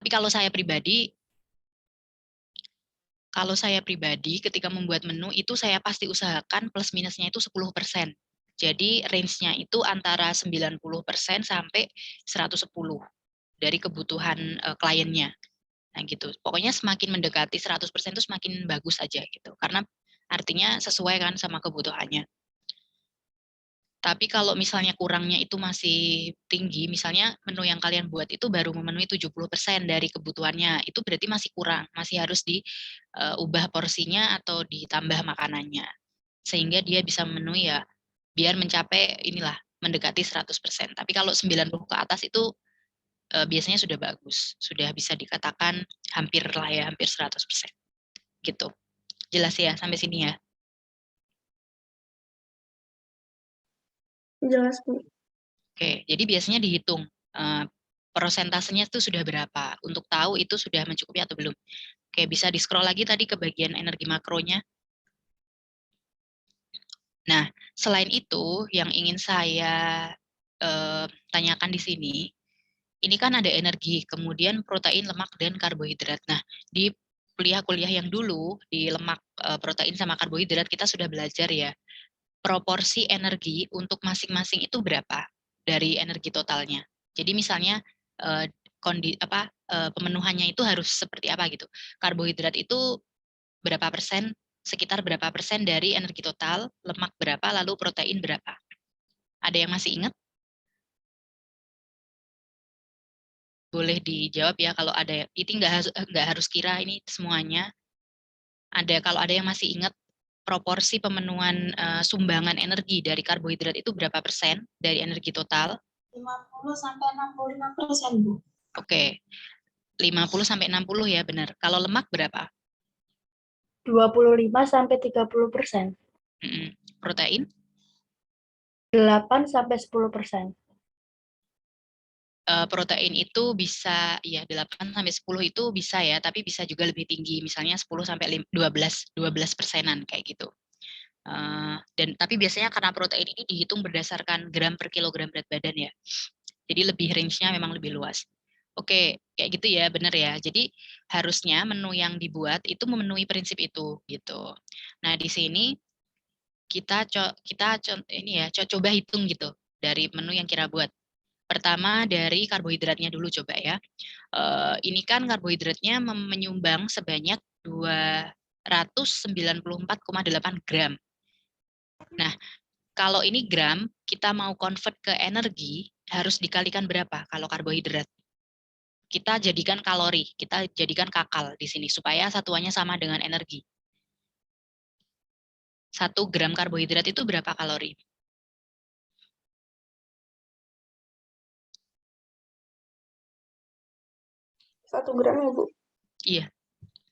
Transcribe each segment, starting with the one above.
Tapi kalau saya pribadi ketika membuat menu itu saya pasti usahakan plus minusnya itu 10%. Jadi range-nya itu antara 90% sampai 110 dari kebutuhan kliennya. Nah gitu. Pokoknya semakin mendekati 100% itu semakin bagus aja gitu. Karena artinya sesuai kan sama kebutuhannya. Tapi kalau misalnya kurangnya itu masih tinggi, misalnya menu yang kalian buat itu baru memenuhi 70% dari kebutuhannya, itu berarti masih kurang, masih harus diubah porsinya atau ditambah makanannya. Sehingga dia bisa memenuhi ya, biar mencapai inilah, mendekati 100%. Tapi kalau 90 ke atas itu biasanya sudah bagus, sudah bisa dikatakan hampir lah ya, hampir 100%. Gitu. Jelas ya sampai sini ya? Jelas, Bu. Oke, jadi biasanya dihitung prosentasenya itu sudah berapa untuk tahu itu sudah mencukupi atau belum. Oke, bisa di-scroll lagi tadi ke bagian energi makronya. Nah, selain itu yang ingin saya tanyakan di sini, ini kan ada energi, kemudian protein, lemak, dan karbohidrat. Nah, di kuliah-kuliah yang dulu, di lemak, protein, sama karbohidrat, kita sudah belajar ya, proporsi energi untuk masing-masing itu berapa dari energi totalnya. Jadi misalnya pemenuhannya itu harus seperti apa gitu. Karbohidrat itu berapa persen, sekitar berapa persen dari energi total, lemak berapa, lalu protein berapa. Ada yang masih ingat? Boleh dijawab ya kalau ada. Itu nggak harus kira ini semuanya. Kalau ada yang masih ingat proporsi pemenuhan sumbangan energi dari karbohidrat itu berapa persen dari energi total? 50-65%, Bu. Oke, 50-60 ya benar. Kalau lemak berapa? 25-30%. Protein? 8-10%. Protein itu bisa ya 8-10 itu bisa ya, tapi bisa juga lebih tinggi, misalnya 10-12 persenan kayak gitu. Dan tapi biasanya karena protein ini dihitung berdasarkan gram per kilogram berat badan ya. Jadi lebih range-nya memang lebih luas. Oke, kayak gitu ya, benar ya. Jadi harusnya menu yang dibuat itu memenuhi prinsip itu gitu. Nah, di sini coba hitung gitu dari menu yang kita buat. Pertama dari karbohidratnya dulu coba ya. Ini kan karbohidratnya menyumbang sebanyak 294,8 gram. Nah, kalau ini gram, kita mau convert ke energi, harus dikalikan berapa kalau karbohidrat? Kita jadikan kalori, kita jadikan kakal di sini, supaya satuannya sama dengan energi. 1 gram karbohidrat itu berapa kalori? 1 gram ya, Bu? Iya,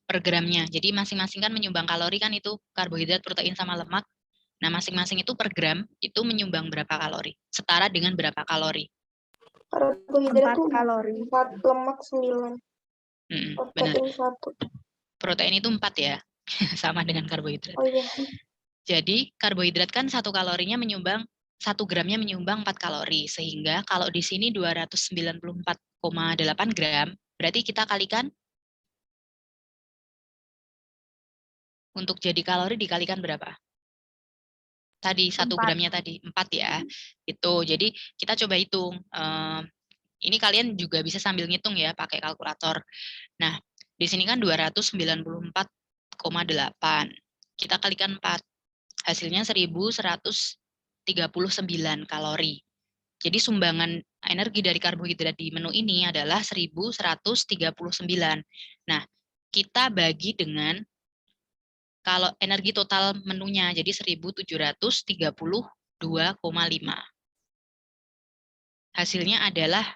per gramnya. Jadi masing-masing kan menyumbang kalori kan itu karbohidrat, protein, sama lemak. Nah, masing-masing itu per gram itu menyumbang berapa kalori? Setara dengan berapa kalori? Karbohidrat 4 kalori. 4, lemak 9. Benar. Protein 1. Protein itu 4 ya, sama dengan karbohidrat. Oh iya. Jadi karbohidrat kan 1 kalorinya menyumbang 1 gramnya menyumbang 4 kalori, sehingga kalau di sini 294,8 gram, berarti kita kalikan untuk jadi kalori dikalikan berapa? Tadi 1 gramnya tadi 4 ya. Itu. Jadi kita coba hitung. Ini kalian juga bisa sambil ngitung ya pakai kalkulator. Nah, di sini kan 294,8. Kita kalikan 4. Hasilnya 1139 kalori. Jadi sumbangan energi dari karbohidrat di menu ini adalah 1139. Nah, kita bagi dengan kalau energi total menunya, jadi 1732,5. Hasilnya adalah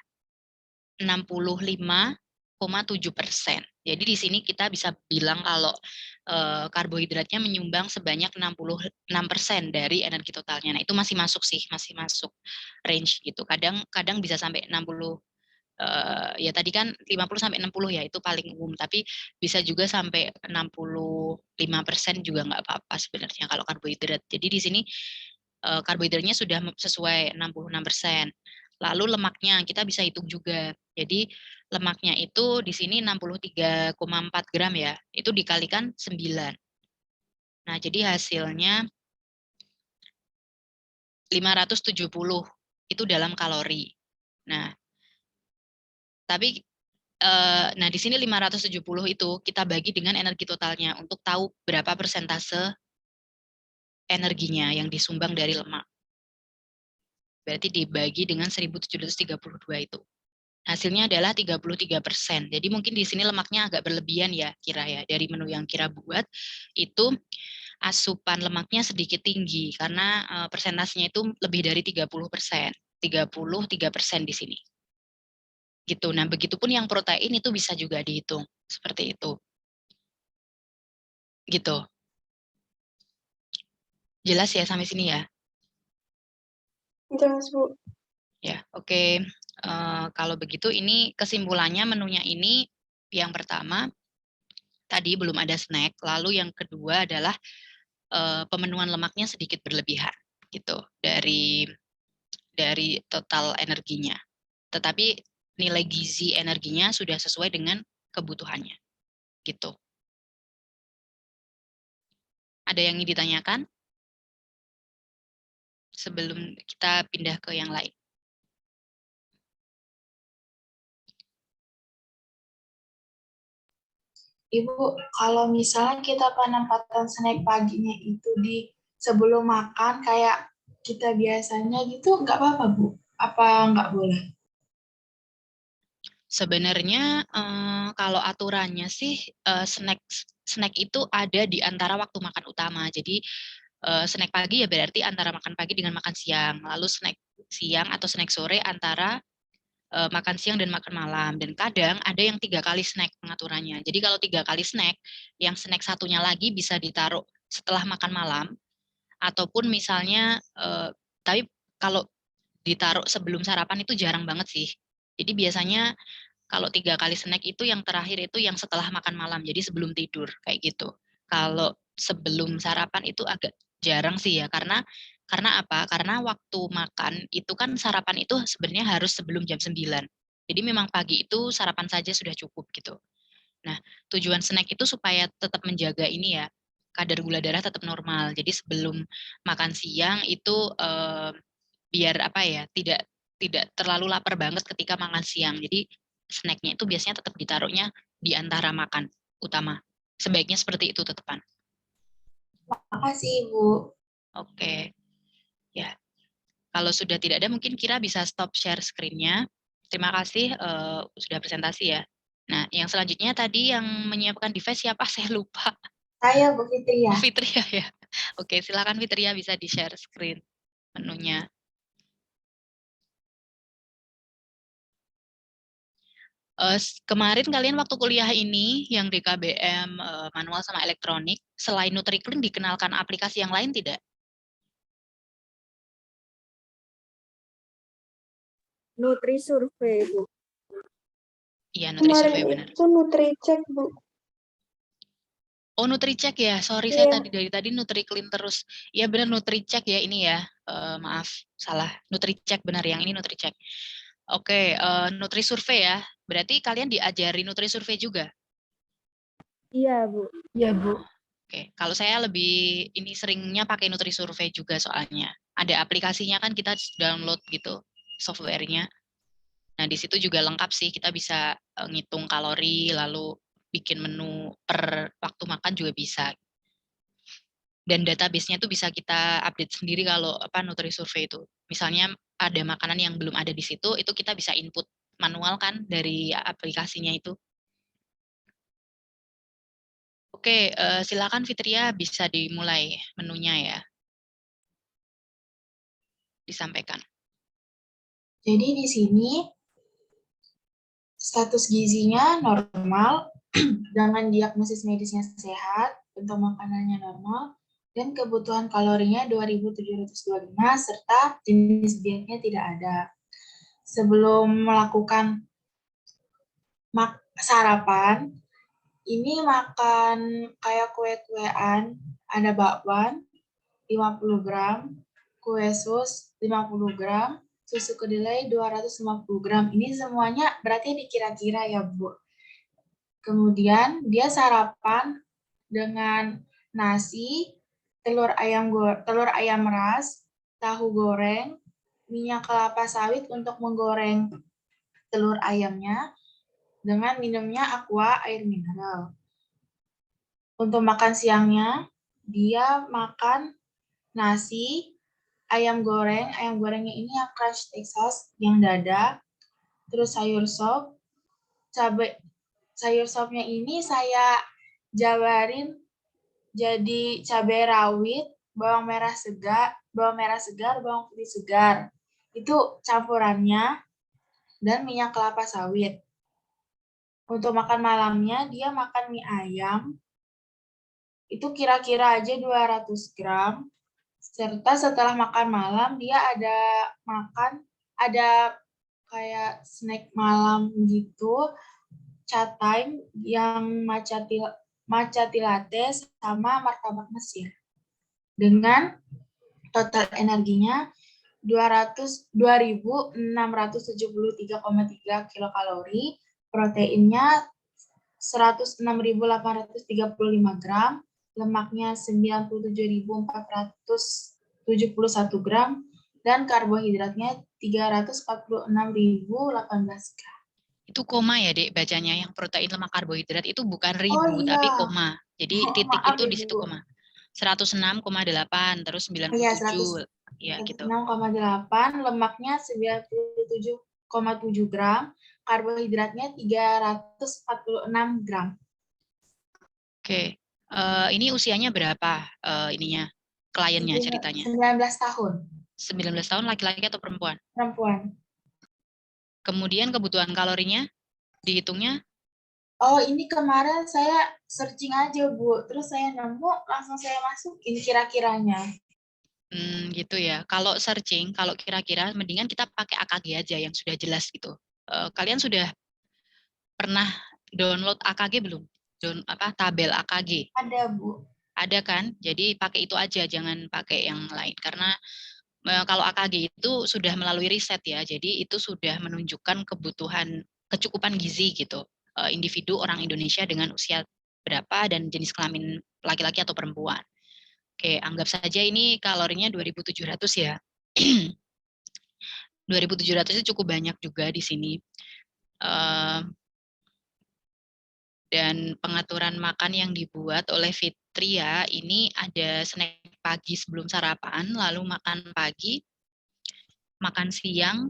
65,7%. Jadi di sini kita bisa bilang kalau karbohidratnya menyumbang sebanyak 66% dari energi totalnya. Nah, itu masih masuk sih, masih masuk range gitu. Kadang bisa sampai 60, ya tadi kan 50-60 ya, itu paling umum, tapi bisa juga sampai 65% juga nggak apa-apa sebenarnya kalau karbohidrat. Jadi di sini karbohidratnya sudah sesuai 66%. Lalu lemaknya kita bisa hitung juga. Jadi lemaknya itu di sini 63,4 gram ya, itu dikalikan 9. Nah, jadi hasilnya 570 itu dalam kalori. Nah, tapi nah di sini 570 itu kita bagi dengan energi totalnya untuk tahu berapa persentase energinya yang disumbang dari lemak. Berarti dibagi dengan 1732 itu. Hasilnya adalah 33%. Jadi mungkin di sini lemaknya agak berlebihan ya, Kira ya. Dari menu yang Kira buat, itu asupan lemaknya sedikit tinggi, karena persentasenya itu lebih dari 30%. 33% di sini. Gitu. Nah, begitupun yang protein itu bisa juga dihitung. Seperti itu. Gitu. Jelas ya sampai sini ya? Jelas, Bu. Ya, oke. Kalau begitu ini kesimpulannya menunya ini yang pertama tadi belum ada snack, lalu yang kedua adalah pemenuhan lemaknya sedikit berlebihan gitu dari total energinya. Tetapi nilai gizi energinya sudah sesuai dengan kebutuhannya gitu. Ada yang ingin ditanyakan sebelum kita pindah ke yang lain? Ibu, kalau misalnya kita penempatan snack paginya itu di sebelum makan kayak kita biasanya gitu, nggak apa-apa, Bu? Apa nggak boleh? Sebenarnya kalau aturannya sih snack itu ada di antara waktu makan utama. Jadi snack pagi ya berarti antara makan pagi dengan makan siang. Lalu snack siang atau snack sore antara makan siang dan makan malam. Dan kadang ada yang 3 kali snack pengaturannya. Jadi kalau 3 kali snack, yang snack satunya lagi bisa ditaruh setelah makan malam, ataupun misalnya, tapi kalau ditaruh sebelum sarapan itu jarang banget sih. Jadi biasanya kalau 3 kali snack itu yang terakhir itu yang setelah makan malam, jadi sebelum tidur, kayak gitu. Kalau sebelum sarapan itu agak jarang sih ya, karena apa? Karena waktu makan itu kan sarapan itu sebenarnya harus sebelum jam 9. Jadi memang pagi itu sarapan saja sudah cukup gitu. Nah, tujuan snack itu supaya tetap menjaga ini ya, kadar gula darah tetap normal. Jadi sebelum makan siang itu biar apa ya, tidak tidak terlalu lapar banget ketika makan siang. Jadi snacknya itu biasanya tetap ditaruhnya di antara makan utama. Sebaiknya seperti itu tetepan. Makasih, Ibu. Oke, ya. Kalau sudah tidak ada, mungkin Kira bisa stop share screen-nya. Terima kasih sudah presentasi ya. Nah, yang selanjutnya tadi yang menyiapkan device siapa? Saya lupa. Saya Bu Fitria. Oh, Fitria ya. Oke, silakan Fitria bisa di-share screen menunya. Kemarin kalian waktu kuliah ini yang di KBM manual sama elektronik, selain NutriClean dikenalkan aplikasi yang lain tidak? Nutri Survey, Bu. Iya, NutriSurvey Kemarin benar. itu NutriCheck, Bu. Oh, NutriCheck ya. Sorry, saya Iya. dari tadi NutriClean terus. Iya benar NutriCheck ya ini ya. Maaf, salah. NutriCheck benar, yang ini NutriCheck. Oke, NutriSurvey ya. Berarti kalian diajari NutriSurvey juga? Iya, Bu. Iya, Bu. Oke, kalau saya lebih ini seringnya pakai NutriSurvey juga soalnya. Ada aplikasinya kan, kita download gitu softwarenya. Nah, di situ juga lengkap sih, kita bisa ngitung kalori, lalu bikin menu per waktu makan juga bisa. Dan database-nya itu bisa kita update sendiri kalau NutriSurvey itu. Misalnya ada makanan yang belum ada di situ, itu kita bisa input manual kan dari aplikasinya itu. Oke, silakan Fitria bisa dimulai menunya ya. Disampaikan. Jadi di sini status gizinya normal, dengan diagnosis medisnya sehat, bentuk makanannya normal, dan kebutuhan kalorinya 2.725 serta jenis dietnya tidak ada. Sebelum melakukan sarapan, ini makan kayak kue-kuean, ada bakwan 50 gram, kue sus 50 gram, susu kedelai 250 gram. Ini semuanya berarti dikira-kira ya, Bu. Kemudian dia sarapan dengan nasi, telur ayam ras, tahu goreng, minyak kelapa sawit untuk menggoreng telur ayamnya, dengan minumnya aqua air mineral. Untuk makan siangnya, dia makan nasi, ayam gorengnya ini yang crunch Texas, yang dada, terus sayur sop, sayur sopnya ini saya jabarin jadi cabai rawit, bawang merah segar, bawang putih segar. Itu campurannya, dan minyak kelapa sawit. Untuk makan malamnya, dia makan mie ayam, itu kira-kira aja 200 gram, serta setelah makan malam, dia ada kayak snack malam gitu, chat time yang matcha latte sama martabak Mesir. Dengan total energinya 2.673,3 kilokalori, proteinnya 106.835 gram, lemaknya 97.471 gram, dan karbohidratnya 346.018 gram. Itu koma ya, Dek, bacanya. Yang protein, lemak, karbohidrat itu bukan ribu, iya. tapi koma. Jadi titik Maaf, itu di situ koma. 106,8, terus 97. Ya, gitu. 106,8, lemaknya 97,7 gram, karbohidratnya 346 gram. Oke. Ini usianya berapa ininya? Kliennya ceritanya? 19 tahun. 19 tahun, laki-laki atau perempuan? Perempuan. Kemudian kebutuhan kalorinya dihitungnya? Oh, ini kemarin saya searching aja, Bu. Terus saya nemu, langsung saya masukin kira-kiranya. Gitu ya. Kalau searching, kalau kira-kira mendingan kita pakai AKG aja yang sudah jelas gitu. Kalian sudah pernah download AKG belum? Tabel AKG? Ada, Bu. Ada kan? Jadi pakai itu aja, jangan pakai yang lain. Karena kalau AKG itu sudah melalui riset ya, jadi itu sudah menunjukkan kecukupan gizi gitu. Individu orang Indonesia dengan usia berapa dan jenis kelamin laki-laki atau perempuan. Oke, anggap saja ini kalorinya 2.700 ya. 2.700 itu cukup banyak juga di sini. Dan pengaturan makan yang dibuat oleh Fitria ini ada snack pagi sebelum sarapan, lalu makan pagi, makan siang,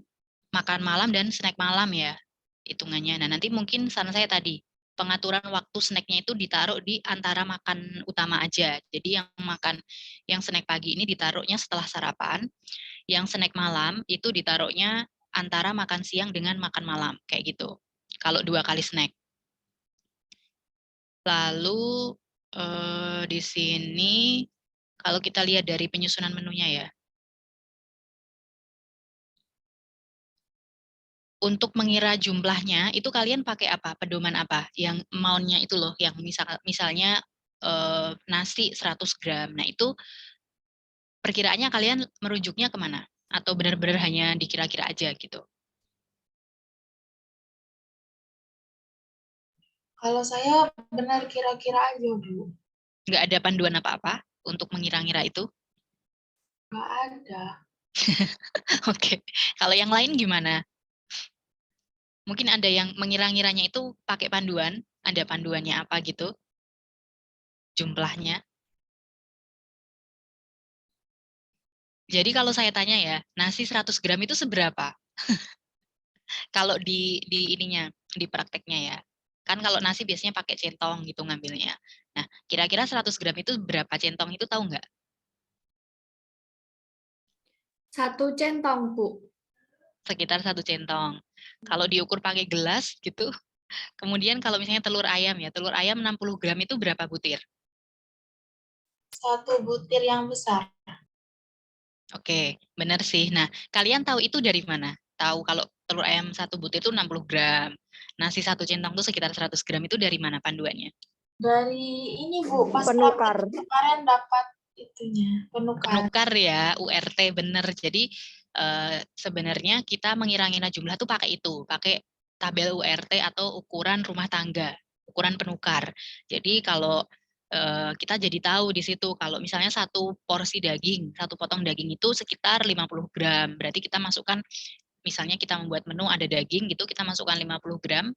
makan malam, dan snack malam ya hitungannya. Nah, nanti mungkin saran saya tadi, pengaturan waktu snacknya itu ditaruh di antara makan utama aja. Jadi yang snack pagi ini ditaruhnya setelah sarapan, yang snack malam itu ditaruhnya antara makan siang dengan makan malam, kayak gitu. Kalau 2 kali snack. Lalu di sini kalau kita lihat dari penyusunan menunya ya, untuk mengira jumlahnya itu kalian pakai apa? Pedoman apa? Yang amount-nya itu loh, yang misalnya nasi 100 gram. Nah itu perkiraannya kalian merujuknya kemana? Atau benar-benar hanya dikira-kira aja gitu? Kalau saya benar kira-kira aja, Bu. Nggak ada panduan apa-apa untuk mengira-ngira itu? Nggak ada. Oke. Kalau yang lain gimana? Mungkin ada yang mengira-ngiranya itu pakai panduan, ada panduannya apa gitu, jumlahnya. Jadi kalau saya tanya ya, nasi 100 gram itu seberapa? Kalau di ininya, di prakteknya ya. Kan kalau nasi biasanya pakai centong gitu ngambilnya. Nah, kira-kira 100 gram itu berapa centong itu tahu nggak? 1 centong, Bu. Sekitar 1 centong. Kalau diukur pakai gelas gitu, kemudian kalau misalnya telur ayam ya, telur ayam 60 gram itu berapa butir? 1 butir yang besar. Oke, benar sih. Nah, kalian tahu itu dari mana? Tahu kalau telur ayam 1 butir itu 60 gram. Nasi 1 centong itu sekitar 100 gram itu dari mana panduannya? Dari ini, Bu, pas Penukar. kemarin dapat itunya, penukar. Penukar ya, URT benar. Jadi sebenarnya kita mengira-ngira jumlah tuh pakai tabel URT atau ukuran rumah tangga, ukuran penukar. Jadi kalau kita jadi tahu di situ kalau misalnya satu porsi daging, satu potong daging itu sekitar 50 gram. Berarti kita masukkan, misalnya kita membuat menu ada daging gitu, kita masukkan 50 gram.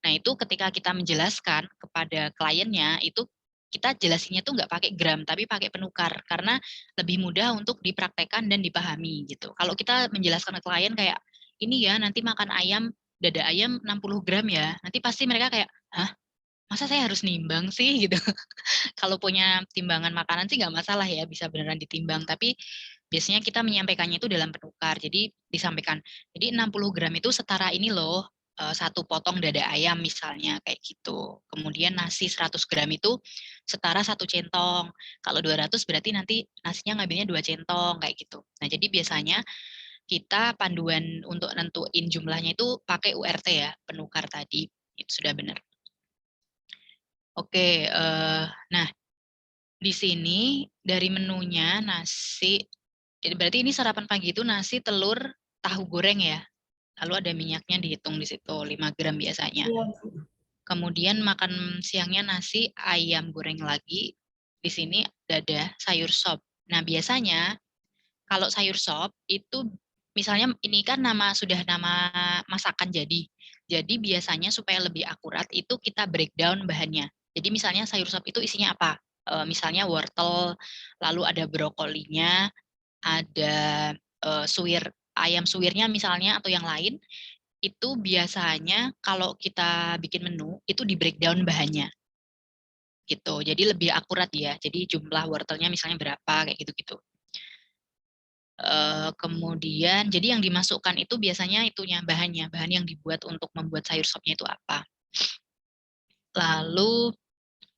Nah itu ketika kita menjelaskan kepada kliennya, itu kita jelasinnya tuh nggak pakai gram, tapi pakai penukar. Karena lebih mudah untuk dipraktekkan dan dipahami gitu. Kalau kita menjelaskan ke klien kayak, ini ya nanti makan ayam, dada ayam 60 gram ya, nanti pasti mereka kayak, hah? Masa saya harus nimbang sih gitu. Kalau punya timbangan makanan sih nggak masalah ya, bisa beneran ditimbang. Tapi biasanya kita menyampaikannya itu dalam penukar. Jadi disampaikan, jadi 60 gram itu setara ini loh, satu potong dada ayam misalnya, kayak gitu. Kemudian nasi 100 gram itu setara satu centong. Kalau 200 berarti nanti nasinya ngambilnya 2 centong, kayak gitu. Nah jadi biasanya kita panduan untuk nentuin jumlahnya itu pakai URT ya, penukar tadi. Itu sudah benar. Oke, nah di sini dari menunya nasi, berarti ini sarapan pagi itu nasi, telur, tahu goreng ya. Lalu ada minyaknya dihitung di situ 5 gram biasanya. Iya. Kemudian makan siangnya nasi, ayam goreng lagi. Di sini dada, sayur sop. Nah, biasanya kalau sayur sop itu misalnya ini kan sudah nama masakan jadi. Jadi biasanya supaya lebih akurat itu kita breakdown bahannya. Jadi misalnya sayur sop itu isinya apa? Misalnya wortel, lalu ada brokolinya, ada ayam suwirnya misalnya atau yang lain. Itu biasanya kalau kita bikin menu itu di breakdown bahannya gitu. Jadi lebih akurat ya. Jadi jumlah wortelnya misalnya berapa kayak gitu-gitu. Kemudian jadi yang dimasukkan itu biasanya itunya bahan yang dibuat untuk membuat sayur sopnya itu apa. Lalu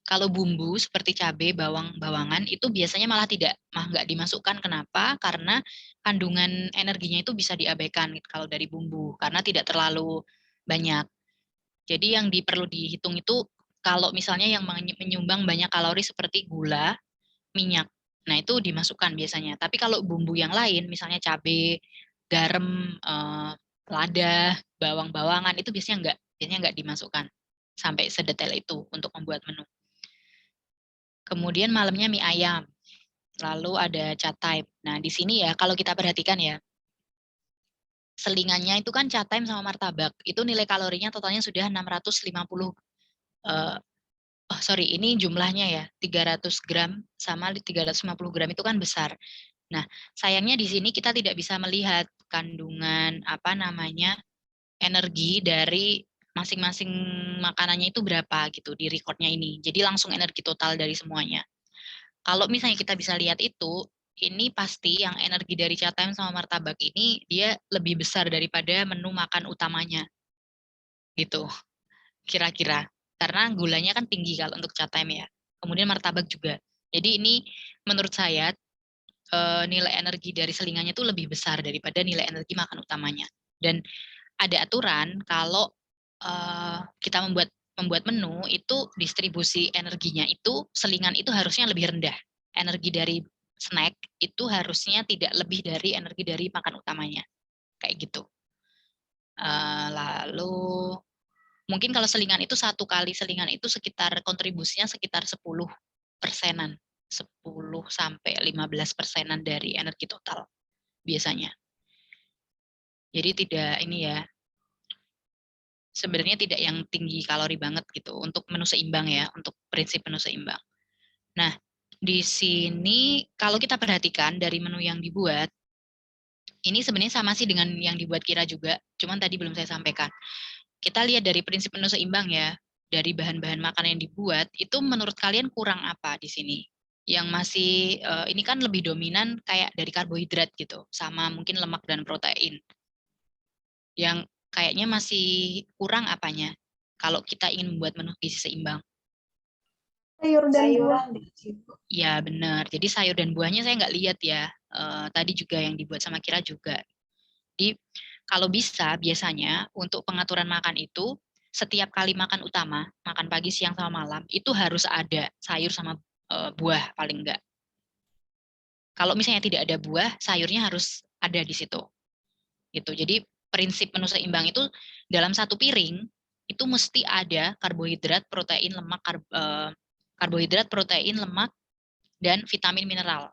kalau bumbu seperti cabai, bawang, bawangan itu biasanya malah nggak dimasukkan. Kenapa? Karena kandungan energinya itu bisa diabaikan gitu, kalau dari bumbu karena tidak terlalu banyak. Jadi yang perlu dihitung itu kalau misalnya yang menyumbang banyak kalori seperti gula, minyak. Nah, itu dimasukkan biasanya. Tapi kalau bumbu yang lain, misalnya cabai, garam, lada, bawang-bawangan, itu biasanya nggak dimasukkan sampai sedetail itu untuk membuat menu. Kemudian malamnya mie ayam. Lalu ada cat time. Nah, di sini ya, kalau kita perhatikan ya, selingannya itu kan cat time sama martabak. Itu nilai kalorinya totalnya sudah 650. Ini jumlahnya ya, 300 gram sama 350 gram itu kan besar. Nah, sayangnya di sini kita tidak bisa melihat kandungan energi dari masing-masing makanannya itu berapa gitu di recordnya ini. Jadi langsung energi total dari semuanya. Kalau misalnya kita bisa lihat itu, ini pasti yang energi dari cat time sama martabak ini dia lebih besar daripada menu makan utamanya. Gitu, kira-kira. Karena gulanya kan tinggi kalau untuk cat time ya. Kemudian martabak juga. Jadi ini menurut saya nilai energi dari selingannya itu lebih besar daripada nilai energi makan utamanya. Dan ada aturan kalau kita membuat menu itu distribusi energinya itu selingan itu harusnya lebih rendah. Energi dari snack itu harusnya tidak lebih dari energi dari makan utamanya. Kayak gitu. Lalu mungkin kalau selingan itu satu kali selingan itu sekitar kontribusinya sekitar 10%-an. 10-15%-an dari energi total biasanya. Jadi tidak sebenarnya tidak yang tinggi kalori banget gitu untuk menu seimbang ya, untuk prinsip menu seimbang. Nah, di sini kalau kita perhatikan dari menu yang dibuat, ini sebenarnya sama sih dengan yang dibuat Kira juga, cuman tadi belum saya sampaikan. Kita lihat dari prinsip menu seimbang ya, dari bahan-bahan makanan yang dibuat, itu menurut kalian kurang apa di sini? Yang masih, ini kan lebih dominan kayak dari karbohidrat gitu, sama mungkin lemak dan protein. Yang kayaknya masih kurang apanya, kalau kita ingin membuat menu gizi seimbang? Sayur dan buah. Ya benar, jadi sayur dan buahnya saya nggak lihat ya, tadi juga yang dibuat sama Kira juga. Jadi kalau bisa biasanya untuk pengaturan makan itu setiap kali makan utama, makan pagi, siang, sama malam itu harus ada sayur sama buah paling enggak. Kalau misalnya tidak ada buah, sayurnya harus ada di situ. Gitu. Jadi prinsip menu seimbang itu dalam satu piring itu mesti ada karbohidrat, protein, lemak, karbohidrat, protein, lemak, dan vitamin mineral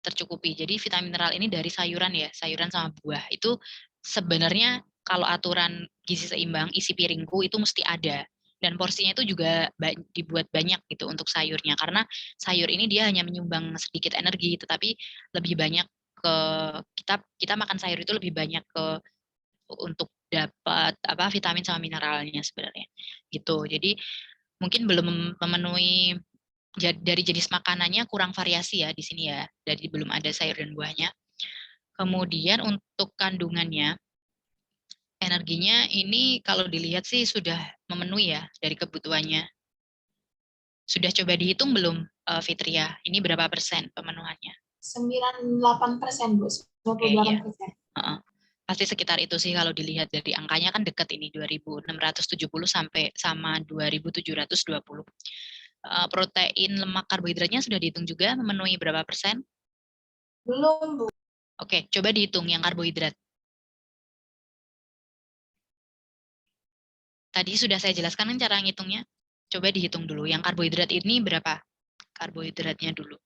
tercukupi. Jadi vitamin mineral ini dari sayuran ya, sayuran sama buah. Itu sebenarnya kalau aturan gizi seimbang isi piringku itu mesti ada. Dan porsinya itu juga dibuat banyak gitu untuk sayurnya. Karena sayur ini dia hanya menyumbang sedikit energi, tetapi lebih banyak ke kita makan sayur itu lebih banyak ke untuk dapat vitamin sama mineralnya sebenarnya gitu. Jadi mungkin belum memenuhi dari jenis makanannya, kurang variasi ya di sini ya, dari belum ada sayur dan buahnya. Kemudian untuk kandungannya, energinya ini kalau dilihat sih sudah memenuhi ya dari kebutuhannya. Sudah coba dihitung belum, Fitria? Ini berapa persen pemenuhannya? 98%, Bu. 98%. Pasti sekitar itu sih kalau dilihat dari angkanya kan dekat ini 2.670 sampai sama 2.720. Protein, lemak, karbohidratnya sudah dihitung juga memenuhi berapa persen? Belum, Bu. Oke, coba dihitung yang karbohidrat. Tadi sudah saya jelaskan kan cara ngitungnya. Coba dihitung dulu. Yang karbohidrat ini berapa? Karbohidratnya dulu.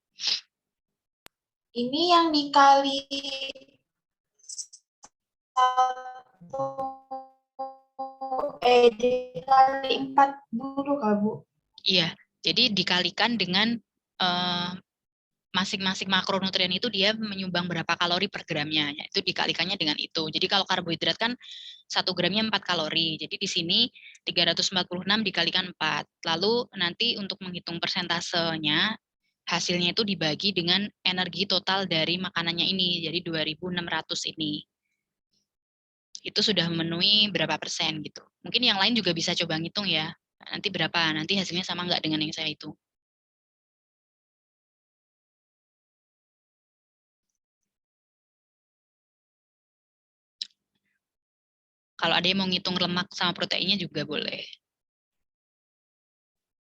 Ini yang dikali dikali 4 dulu Kak, Bu. Iya, jadi dikalikan dengan masing-masing makronutrien itu dia menyumbang berapa kalori per gramnya. Itu dikalikannya dengan itu. Jadi kalau karbohidrat kan 1 gramnya 4 kalori. Jadi di sini 346 dikalikan 4. Lalu nanti untuk menghitung persentasenya, hasilnya itu dibagi dengan energi total dari makanannya ini. Jadi 2.600 ini. Itu sudah memenuhi berapa persen gitu. Mungkin yang lain juga bisa coba ngitung ya. Nanti berapa, nanti hasilnya sama nggak dengan yang saya hitung. Kalau ada yang mau ngitung lemak sama proteinnya juga boleh.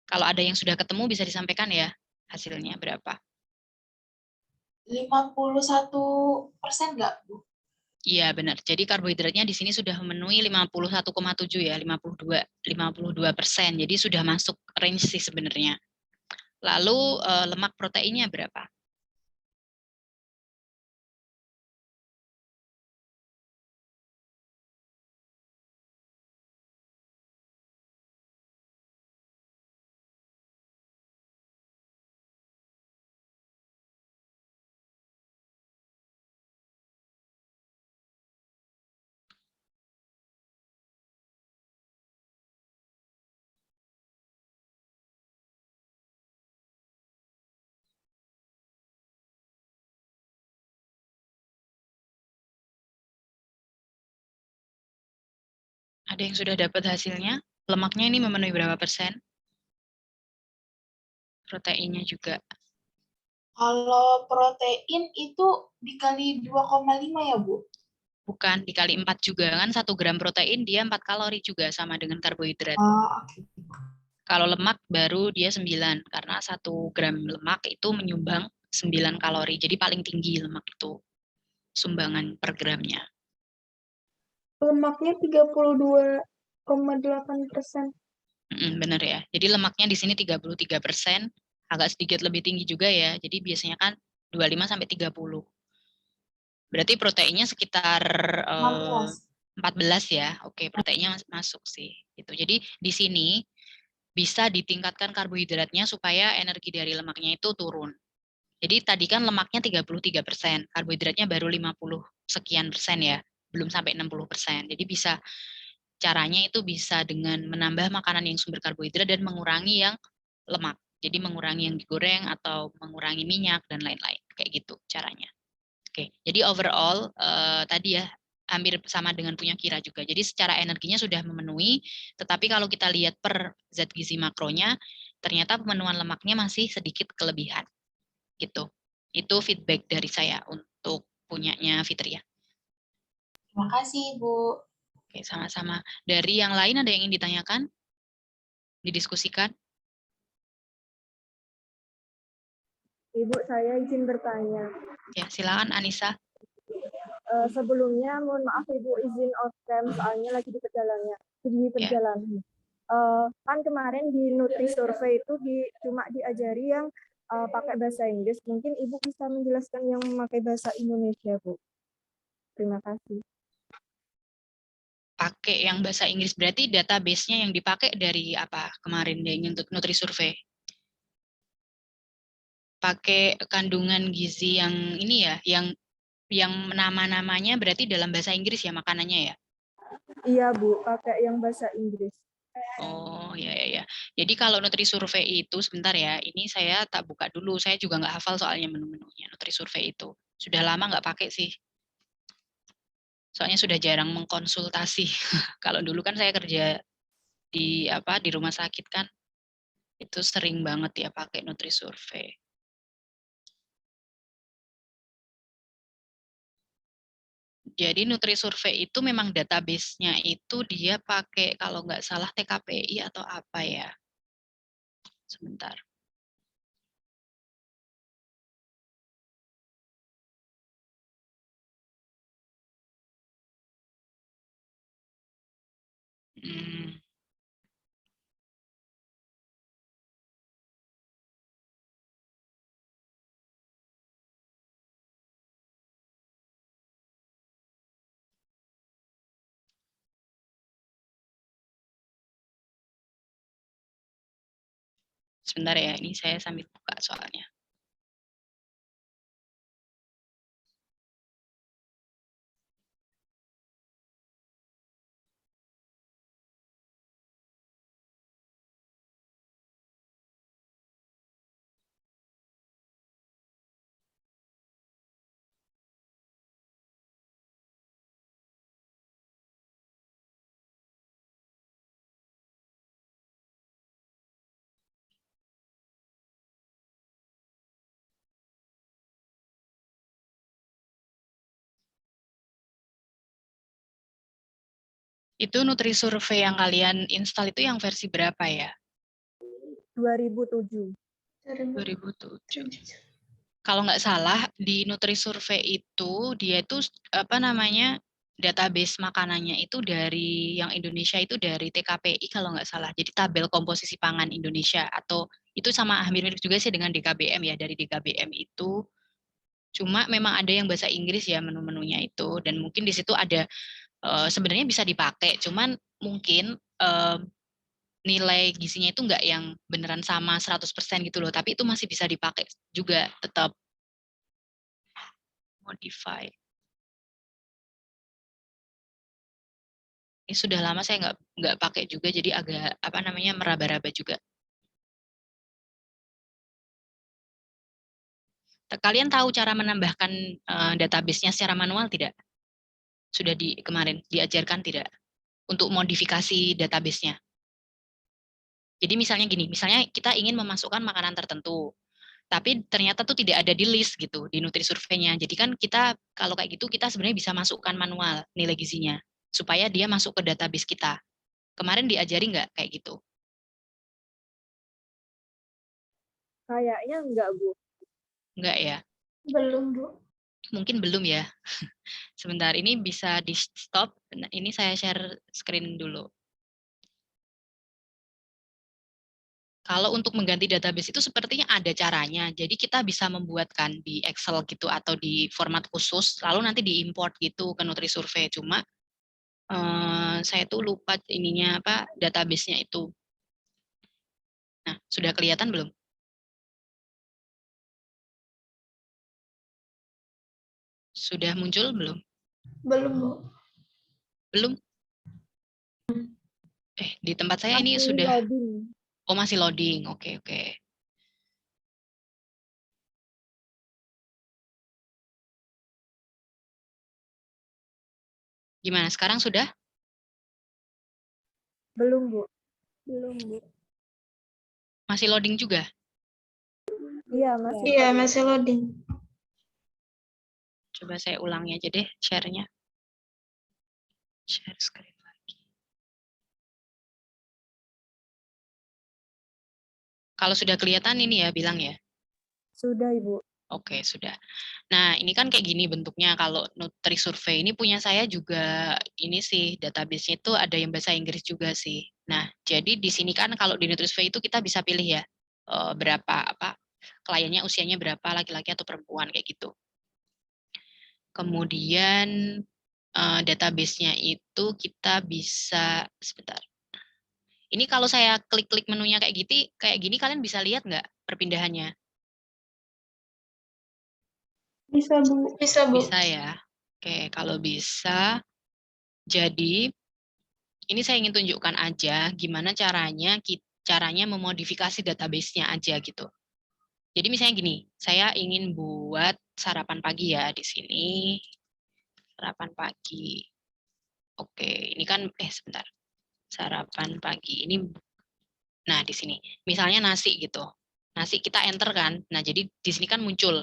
Kalau ada yang sudah ketemu bisa disampaikan ya hasilnya berapa. 51% nggak, Bu? Iya benar. Jadi karbohidratnya di sini sudah memenuhi 51,7 ya, 52%. Jadi sudah masuk range sih sebenarnya. Lalu lemak proteinnya berapa? Ada yang sudah dapat hasilnya? Lemaknya ini memenuhi berapa persen? Proteinnya juga. Kalau protein itu dikali 2,5 ya, Bu? Bukan, dikali 4 juga. Kan 1 gram protein dia 4 kalori juga sama dengan karbohidrat. Oke. Kalau lemak baru dia 9, karena 1 gram lemak itu menyumbang 9 kalori. Jadi paling tinggi lemak itu sumbangan per gramnya. Lemaknya 32,8%. Benar ya. Jadi lemaknya di sini 33%, agak sedikit lebih tinggi juga ya. Jadi biasanya kan 25 sampai 30. Berarti proteinnya sekitar 14 ya. Oke, proteinnya masuk sih. Gitu. Jadi di sini bisa ditingkatkan karbohidratnya supaya energi dari lemaknya itu turun. Jadi tadi kan lemaknya 33%, karbohidratnya baru 50 sekian persen ya, belum sampai 60%. Jadi caranya itu bisa dengan menambah makanan yang sumber karbohidrat dan mengurangi yang lemak. Jadi mengurangi yang digoreng atau mengurangi minyak dan lain-lain. Kayak gitu caranya. Oke, jadi overall tadi ya hampir sama dengan punya Kira juga. Jadi secara energinya sudah memenuhi, tetapi kalau kita lihat per zat gizi makronya, ternyata pemenuhan lemaknya masih sedikit kelebihan. Gitu. Itu feedback dari saya untuk punyanya Fitria. Terima kasih, Bu. Oke, sama-sama. Dari yang lain ada yang ingin ditanyakan? Didiskusikan? Ibu, saya izin bertanya. Ya, silakan Anissa. sebelumnya mohon maaf Ibu izin off cam soalnya lagi di perjalanan. Kan kemarin di Nutri Survey itu cuma diajari yang pakai bahasa Inggris. Mungkin Ibu bisa menjelaskan yang memakai bahasa Indonesia, Bu. Terima kasih. Pakai yang bahasa Inggris berarti database-nya yang dipakai dari apa kemarin deh untuk Nutri Survey? Pakai kandungan gizi yang ini ya, yang nama-namanya berarti dalam bahasa Inggris ya makanannya ya? Iya Bu, pakai yang bahasa Inggris. Oh ya. Jadi kalau Nutri Survey itu sebentar ya, ini saya tak buka dulu. Saya juga nggak hafal soalnya menu-menunya Nutri Survey itu. Sudah lama nggak pakai sih. Soalnya sudah jarang mengkonsultasi. Kalau dulu kan saya kerja di rumah sakit kan, itu sering banget ya pakai Nutri Survey. Jadi Nutri Survey itu memang database-nya itu dia pakai kalau nggak salah TKPI atau apa ya. Sebentar. Hmm. Sebentar ya, ini saya sambil buka soalnya. Itu Nutri Survey yang kalian install itu yang versi berapa ya? 2007. 2007. Kalau nggak salah di Nutri Survey itu dia itu apa namanya database makanannya itu dari yang Indonesia itu dari TKPI kalau nggak salah. Jadi tabel komposisi pangan Indonesia atau itu sama hampir mirip juga sih dengan DKBM ya dari DKBM itu. Cuma memang ada yang bahasa Inggris ya menu-menunya itu dan mungkin di situ ada sebenarnya bisa dipakai. Cuman mungkin nilai gizinya itu nggak yang beneran sama 100% gitu loh, tapi itu masih bisa dipakai juga tetap modify. Ini sudah lama saya nggak pakai juga, jadi agak apa namanya meraba-raba juga. Kalian tahu cara menambahkan database-nya secara manual tidak? Sudah kemarin diajarkan tidak? Untuk modifikasi database-nya. Jadi misalnya gini, misalnya kita ingin memasukkan makanan tertentu, tapi ternyata tuh tidak ada di list gitu di Nutri Survey-nya. Jadi kan kita kalau kayak gitu kita sebenarnya bisa masukkan manual nilai gizinya supaya dia masuk ke database kita. Kemarin diajari nggak kayak gitu? Kayaknya enggak, Bu. Nggak ya? Belum, Bu. Mungkin belum ya. Sebentar, ini bisa di stop. Nah, ini saya share screen dulu. Kalau untuk mengganti database itu sepertinya ada caranya. Jadi kita bisa membuatkan di Excel gitu atau di format khusus, lalu nanti diimport gitu ke Nutri Survey. Cuma saya tuh lupa ininya apa database-nya itu. Nah, sudah kelihatan belum? Sudah muncul belum? Belum, Bu. Belum? Di tempat saya ini Masih sudah. loading. Oh, masih loading. Oke. Gimana? Sekarang sudah? Belum, Bu. Belum, Bu. Masih loading juga? Iya, masih. Iya, masih loading. Coba saya ulangi aja deh share-nya. Share screen lagi. Kalau sudah kelihatan ini ya, bilang ya. Sudah, Ibu. Oke, sudah. Nah, ini kan kayak gini bentuknya. Kalau NutriSurvey ini punya saya juga ini sih, database-nya itu ada yang bahasa Inggris juga sih. Nah, jadi di sini kan kalau di NutriSurvey itu kita bisa pilih ya, berapa kliennya usianya berapa, laki-laki atau perempuan kayak gitu. Kemudian database-nya itu kita bisa sebentar. Ini kalau saya klik-klik menunya kayak gini kalian bisa lihat nggak perpindahannya? Bisa, Bu. Bisa, Bu. Bisa ya. Oke, kalau bisa, jadi ini saya ingin tunjukkan aja gimana caranya memodifikasi database-nya aja gitu. Jadi misalnya gini, saya ingin buat sarapan pagi ya di sini. Sarapan pagi. Oke, ini kan sebentar. Sarapan pagi. Nah, di sini. Misalnya nasi gitu. Nasi kita enter kan. Nah, jadi di sini kan muncul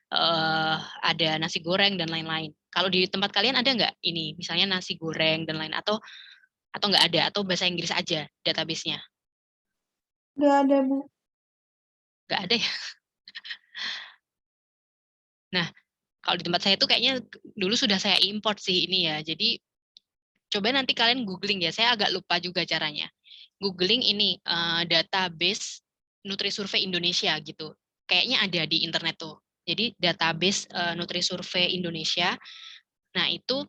ada nasi goreng dan lain-lain. Kalau di tempat kalian ada nggak ini? Misalnya nasi goreng dan lain atau nggak ada atau bahasa Inggris aja database-nya? Nggak ada, Bu. Nggak ada ya? Nah, kalau di tempat saya itu kayaknya dulu sudah saya import sih ini ya. Jadi coba nanti kalian googling ya. Saya agak lupa juga caranya. Googling ini database NutriSurvey Indonesia gitu. Kayaknya ada di internet tuh. Jadi database NutriSurvey Indonesia. Nah, itu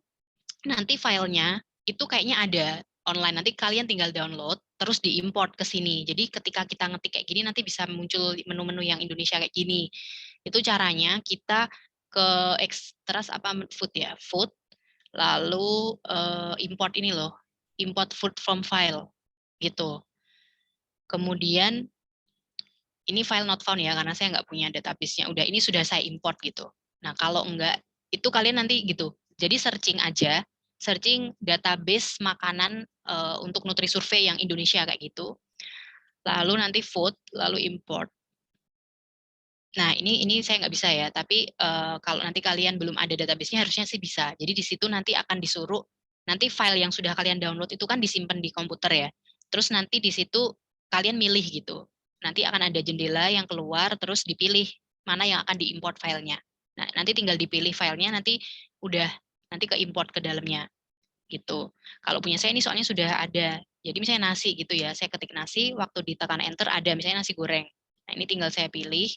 nanti filenya itu kayaknya ada online. Nanti kalian tinggal download terus diimport ke sini. Jadi ketika kita ngetik kayak gini nanti bisa muncul menu-menu yang Indonesia kayak gini. Itu caranya kita ke extras food ya, food, lalu import ini loh, import food from file gitu. Kemudian ini file not found ya karena saya nggak punya database-nya. Udah ini sudah saya import gitu. Nah, kalau enggak itu kalian nanti gitu. Jadi searching aja, searching database makanan untuk NutriSurvey yang Indonesia kayak gitu. Lalu nanti food, lalu import. Nah, ini saya nggak bisa ya, tapi kalau nanti kalian belum ada database-nya harusnya sih bisa. Jadi di situ nanti akan disuruh nanti file yang sudah kalian download itu kan disimpan di komputer ya. Terus nanti di situ kalian milih gitu. Nanti akan ada jendela yang keluar terus dipilih mana yang akan diimport filenya. Nah, nanti tinggal dipilih filenya nanti udah nanti ke import ke dalamnya gitu. Kalau punya saya ini soalnya sudah ada. Jadi misalnya nasi gitu ya, saya ketik nasi, waktu ditekan enter ada misalnya nasi goreng. Nah, ini tinggal saya pilih.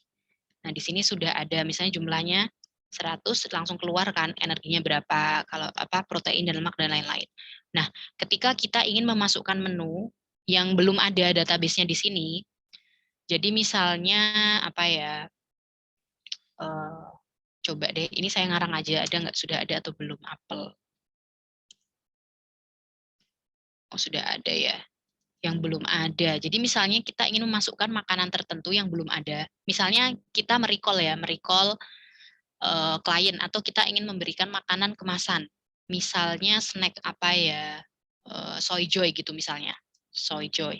Nah, di sini sudah ada misalnya jumlahnya 100 langsung keluar kan energinya berapa, kalau protein dan lemak dan lain-lain. Nah, ketika kita ingin memasukkan menu yang belum ada database-nya di sini, jadi misalnya coba deh, ini saya ngarang aja, ada nggak sudah ada atau belum apel? Oh, sudah ada ya. Yang belum ada. Jadi misalnya kita ingin memasukkan makanan tertentu yang belum ada. Misalnya kita merecall klien atau kita ingin memberikan makanan kemasan. Misalnya snack Soy Joy gitu misalnya. Soy Joy.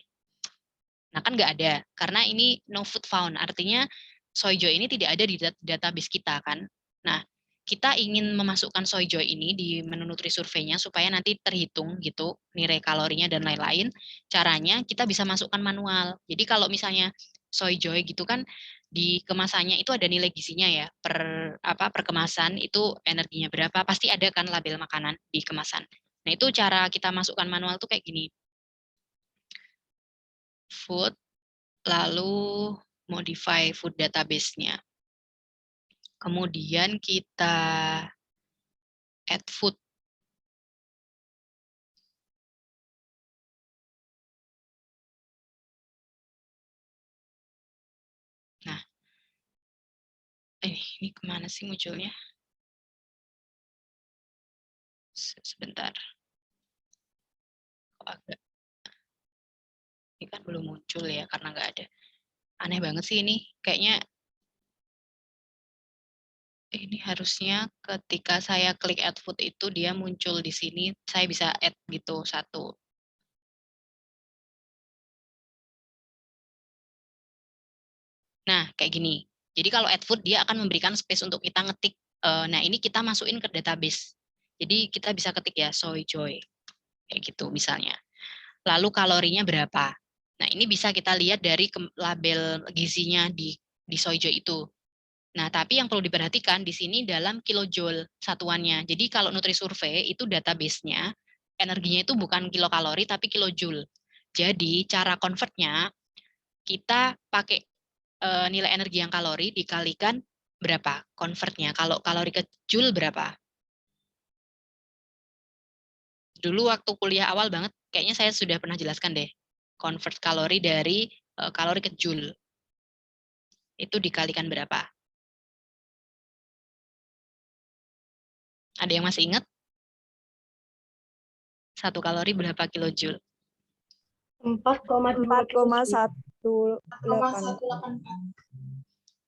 Nah kan nggak ada, karena ini no food found. Artinya Soy Joy ini tidak ada di database kita kan. Nah, kita ingin memasukkan Soy Joy ini di menu NutriSurvey-nya supaya nanti terhitung gitu nilai kalorinya dan lain-lain. Caranya kita bisa masukkan manual. Jadi kalau misalnya Soy Joy gitu kan di kemasannya itu ada nilai gizinya ya per kemasan itu energinya berapa pasti ada kan label makanan di kemasan. Nah itu cara kita masukkan manual tuh kayak gini, food lalu modify food database-nya. Kemudian kita add food. Nah, ini kemana sih munculnya? Sebentar. Kok agak, ini kan belum muncul ya karena nggak ada. Aneh banget sih ini. Kayaknya ini harusnya ketika saya klik add food itu dia muncul di sini. Saya bisa add gitu satu. Nah, kayak gini. Jadi kalau add food dia akan memberikan space untuk kita ngetik. Nah, ini kita masukin ke database. Jadi kita bisa ketik ya Soy Joy. Kayak gitu misalnya. Lalu kalorinya berapa. Nah, ini bisa kita lihat dari label gizinya di Soy Joy itu. Nah, tapi yang perlu diperhatikan di sini dalam kilojoule satuannya. Jadi kalau Nutrisurvey itu database-nya, energinya itu bukan kilokalori tapi kilojoule. Jadi cara convert-nya kita pakai nilai energi yang kalori dikalikan berapa convert-nya. Kalau kalori ke joule berapa? Dulu waktu kuliah awal banget, kayaknya saya sudah pernah jelaskan deh. Convert kalori dari kalori ke joule. Itu dikalikan berapa? Ada yang masih ingat? 1 kalori berapa kilojoule? 4,184.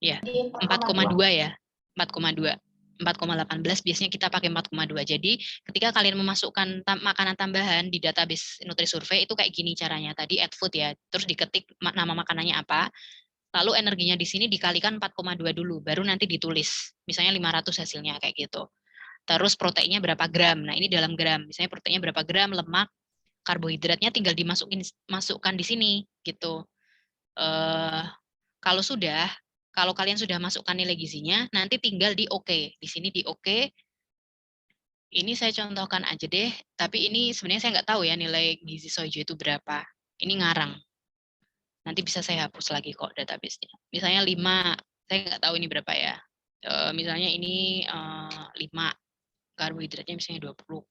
Ya, 4,2 ya. 4,2. 4,18 biasanya kita pakai 4,2. Jadi ketika kalian memasukkan makanan tambahan di database Nutrisurvey itu kayak gini caranya. Tadi add food ya, terus diketik nama makanannya apa, lalu energinya di sini dikalikan 4,2 dulu, baru nanti ditulis. Misalnya 500 hasilnya kayak gitu. Terus proteinnya berapa gram. Nah, ini dalam gram. Misalnya proteinnya berapa gram, lemak, karbohidratnya tinggal masukkan di sini gitu. Kalau kalian sudah masukkan nilai gizinya, nanti tinggal di OK. Di sini di OK. Ini saya contohkan aja deh, tapi ini sebenarnya saya nggak tahu ya nilai gizi soju itu berapa. Ini ngarang. Nanti bisa saya hapus lagi kok database-nya. Misalnya 5, saya nggak tahu ini berapa ya. Misalnya ini 5, karbohidratnya misalnya 20.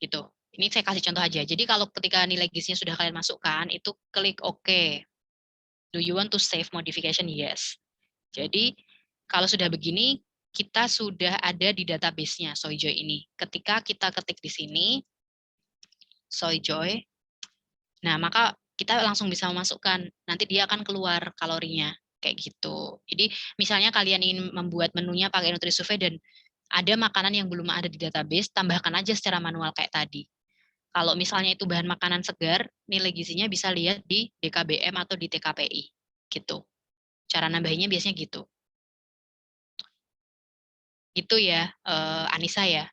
Gitu. Ini saya kasih contoh aja. Jadi kalau ketika nilai gizinya sudah kalian masukkan, itu klik OK. Do you want to save modification? Yes. Jadi kalau sudah begini, kita sudah ada di database-nya Soyjoy ini. Ketika kita ketik di sini, Soyjoy, nah maka kita langsung bisa memasukkan. Nanti dia akan keluar kalorinya. Kayak gitu. Jadi misalnya kalian ingin membuat menunya pakai Nutrisurvey dan ada makanan yang belum ada di database, tambahkan aja secara manual kayak tadi. Kalau misalnya itu bahan makanan segar, nilai gizinya bisa lihat di DKBM atau di TKPI. Gitu. Cara nambahinnya biasanya gitu. Gitu ya, Anissa ya.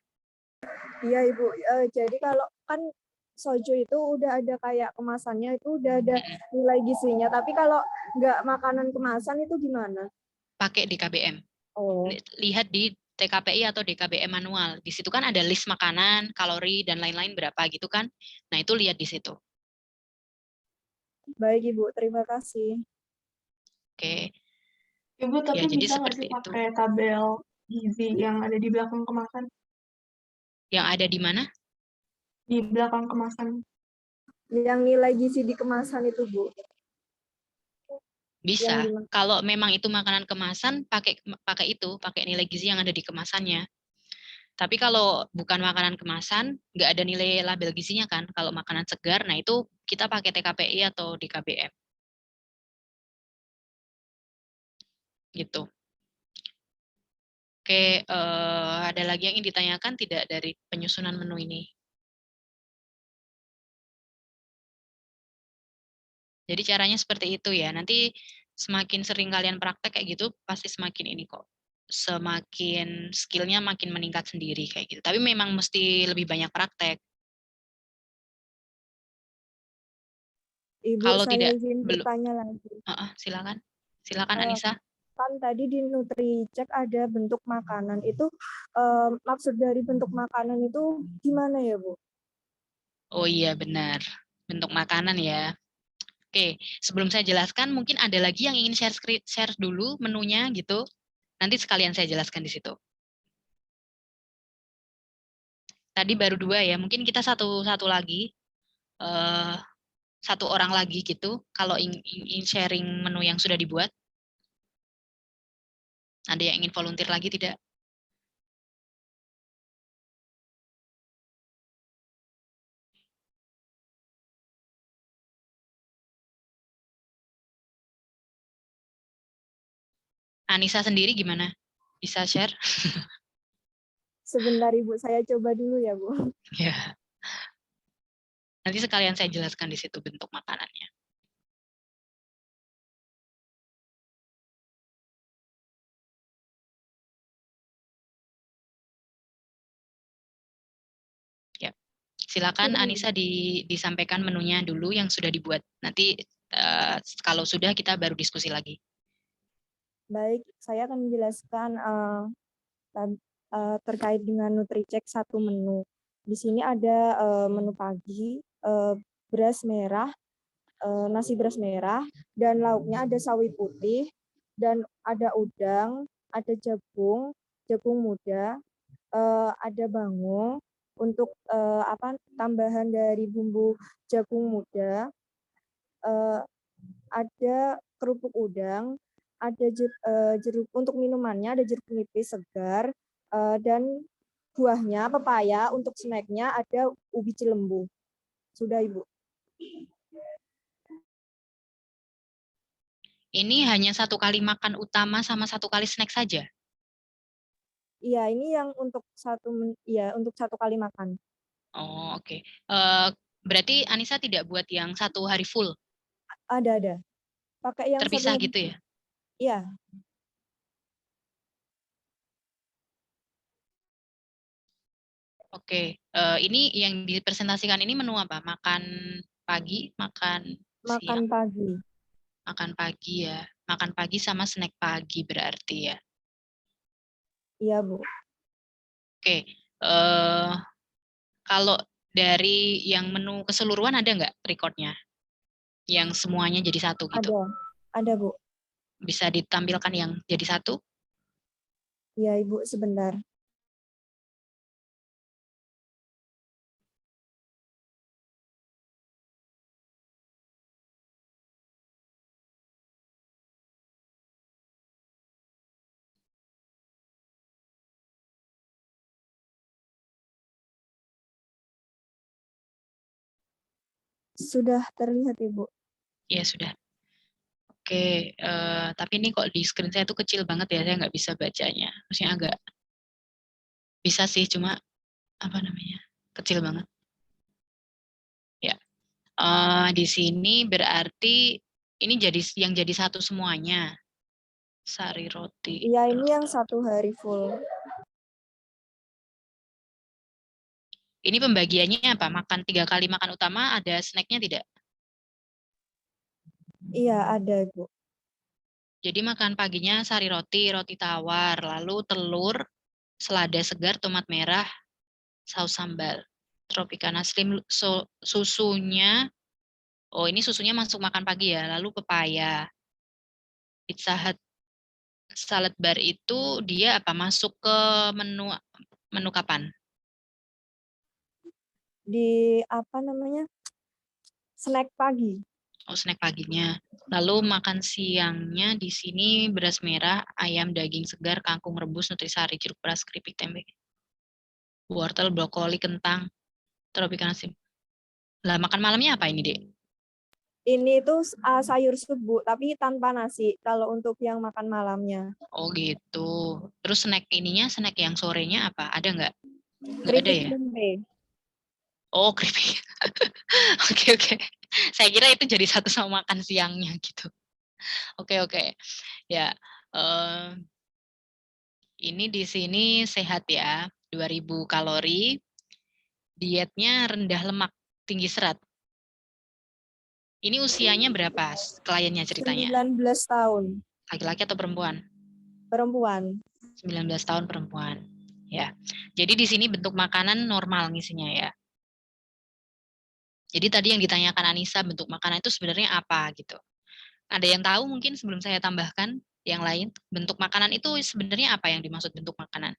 Iya Ibu, jadi kalau kan soju itu udah ada kayak kemasannya, itu udah ada nilai gizinya. Tapi kalau nggak makanan kemasan itu gimana? Pakai DKBM. Oh. Lihat di TKPI atau DKBM manual. Di situ kan ada list makanan, kalori, dan lain-lain berapa gitu kan. Nah itu lihat di situ. Baik Ibu, terima kasih. Oke. Ibu, tapi Ya, jadi bisa nggak seperti sih itu. pakai tabel gizi yang ada di belakang kemasan? Yang ada di mana? Di belakang kemasan. Yang nilai gizi di kemasan itu Bu. Bisa. Kalau memang itu makanan kemasan, pakai itu, pakai nilai gizi yang ada di kemasannya. Tapi kalau bukan makanan kemasan, nggak ada nilai label gizinya kan. Kalau makanan segar, nah itu kita pakai TKPI atau DKBM. Gitu. Oke, ada lagi yang ingin ditanyakan tidak dari penyusunan menu ini? Jadi caranya seperti itu ya. Nanti semakin sering kalian praktek kayak gitu, pasti semakin ini kok. Semakin skillnya makin meningkat sendiri kayak gitu. Tapi memang mesti lebih banyak praktek. Ibu, Kalau saya tidak, izin belum. bertanya lagi. Silakan. Silakan Anissa. Kan tadi di NutriCheck ada bentuk makanan. Itu maksud dari bentuk makanan itu gimana ya Bu? Oh iya benar. Bentuk makanan ya. Oke, sebelum saya jelaskan, mungkin ada lagi yang ingin share dulu menunya gitu. Nanti sekalian saya jelaskan di situ. Tadi baru 2 ya, mungkin kita satu lagi, satu orang lagi gitu. Kalau ingin sharing menu yang sudah dibuat, ada yang ingin volunteer lagi tidak? Anissa sendiri gimana? Bisa share? Sebentar Ibu, saya coba dulu ya Bu. Ya. Nanti sekalian saya jelaskan di situ bentuk makanannya. Ya. Silakan Anissa disampaikan menunya dulu yang sudah dibuat. Nanti kalau sudah kita baru diskusi lagi. Baik, saya akan menjelaskan terkait dengan NutriCheck satu menu. Di sini ada menu pagi, beras merah, nasi beras merah, dan lauknya ada sawi putih, dan ada udang, ada jagung, jagung muda, ada bango. Untuk tambahan dari bumbu jagung muda, ada kerupuk udang, ada jeruk untuk minumannya ada jeruk nipis segar, dan buahnya pepaya, untuk snacknya ada ubi cilembu. Sudah, Ibu. Ini hanya 1 kali makan utama sama 1 kali snack saja? Iya, ini yang untuk untuk 1 kali makan. Oh, oke. Berarti Anissa tidak buat yang 1 hari full? Ada. Pakai yang 1 Terpisah hari. gitu ya? Iya. Oke. Ini yang dipresentasikan ini menu apa? Makan pagi, makan Makan siang, pagi. makan pagi ya. Makan pagi sama snack pagi berarti ya. Iya, Bu. Oke. Kalau dari yang menu keseluruhan ada nggak recordnya? Yang semuanya jadi satu gitu. Ada, Bu. Bisa ditampilkan yang jadi satu? Iya, Ibu, sebentar. Sudah terlihat, Ibu. Ya sudah. Oke, tapi ini kok di screen saya tuh kecil banget ya, saya nggak bisa bacanya. Maksudnya agak bisa sih, cuma apa namanya, kecil banget. Ya, di sini berarti ini yang jadi satu semuanya. Sari roti. Iya, ini yang 1 hari full. Ini pembagiannya apa? Makan 3 kali makan utama, ada snacknya tidak? Iya, ada, Bu. Jadi makan paginya sari roti, roti tawar, lalu telur, selada segar, tomat merah, saus sambal. Tropicana Slim, susunya, oh ini susunya masuk makan pagi ya, lalu pepaya. Pizza Hut salad bar itu dia apa? Masuk ke menu menu kapan? Di snack pagi. Oh, snack paginya. Lalu makan siangnya di sini beras merah, ayam daging segar, kangkung rebus, nutrisari, jeruk beras, keripik tempe, wortel, brokoli, kentang, tropika nasi. Lah makan malamnya apa ini, Dek? Ini tuh sayur sup, Bu, tapi tanpa nasi kalau untuk yang makan malamnya. Oh gitu. Terus snack ininya, snack yang sorenya apa? Ada nggak? Nggak ada Keripik ya? tempe. Oh, keripik. Oke. Saya kira itu jadi satu sama makan siangnya gitu. Oke. Ya, ini di sini sehat ya, 2000 kalori, dietnya rendah lemak, tinggi serat. Ini usianya berapa kliennya ceritanya? 19 tahun. Laki-laki atau perempuan? Perempuan. 19 tahun perempuan. Ya. Jadi di sini bentuk makanan normal ngisinya ya. Jadi tadi yang ditanyakan Anissa, bentuk makanan itu sebenarnya apa gitu. Ada yang tahu mungkin sebelum saya tambahkan yang lain? Bentuk makanan itu sebenarnya apa yang dimaksud bentuk makanan?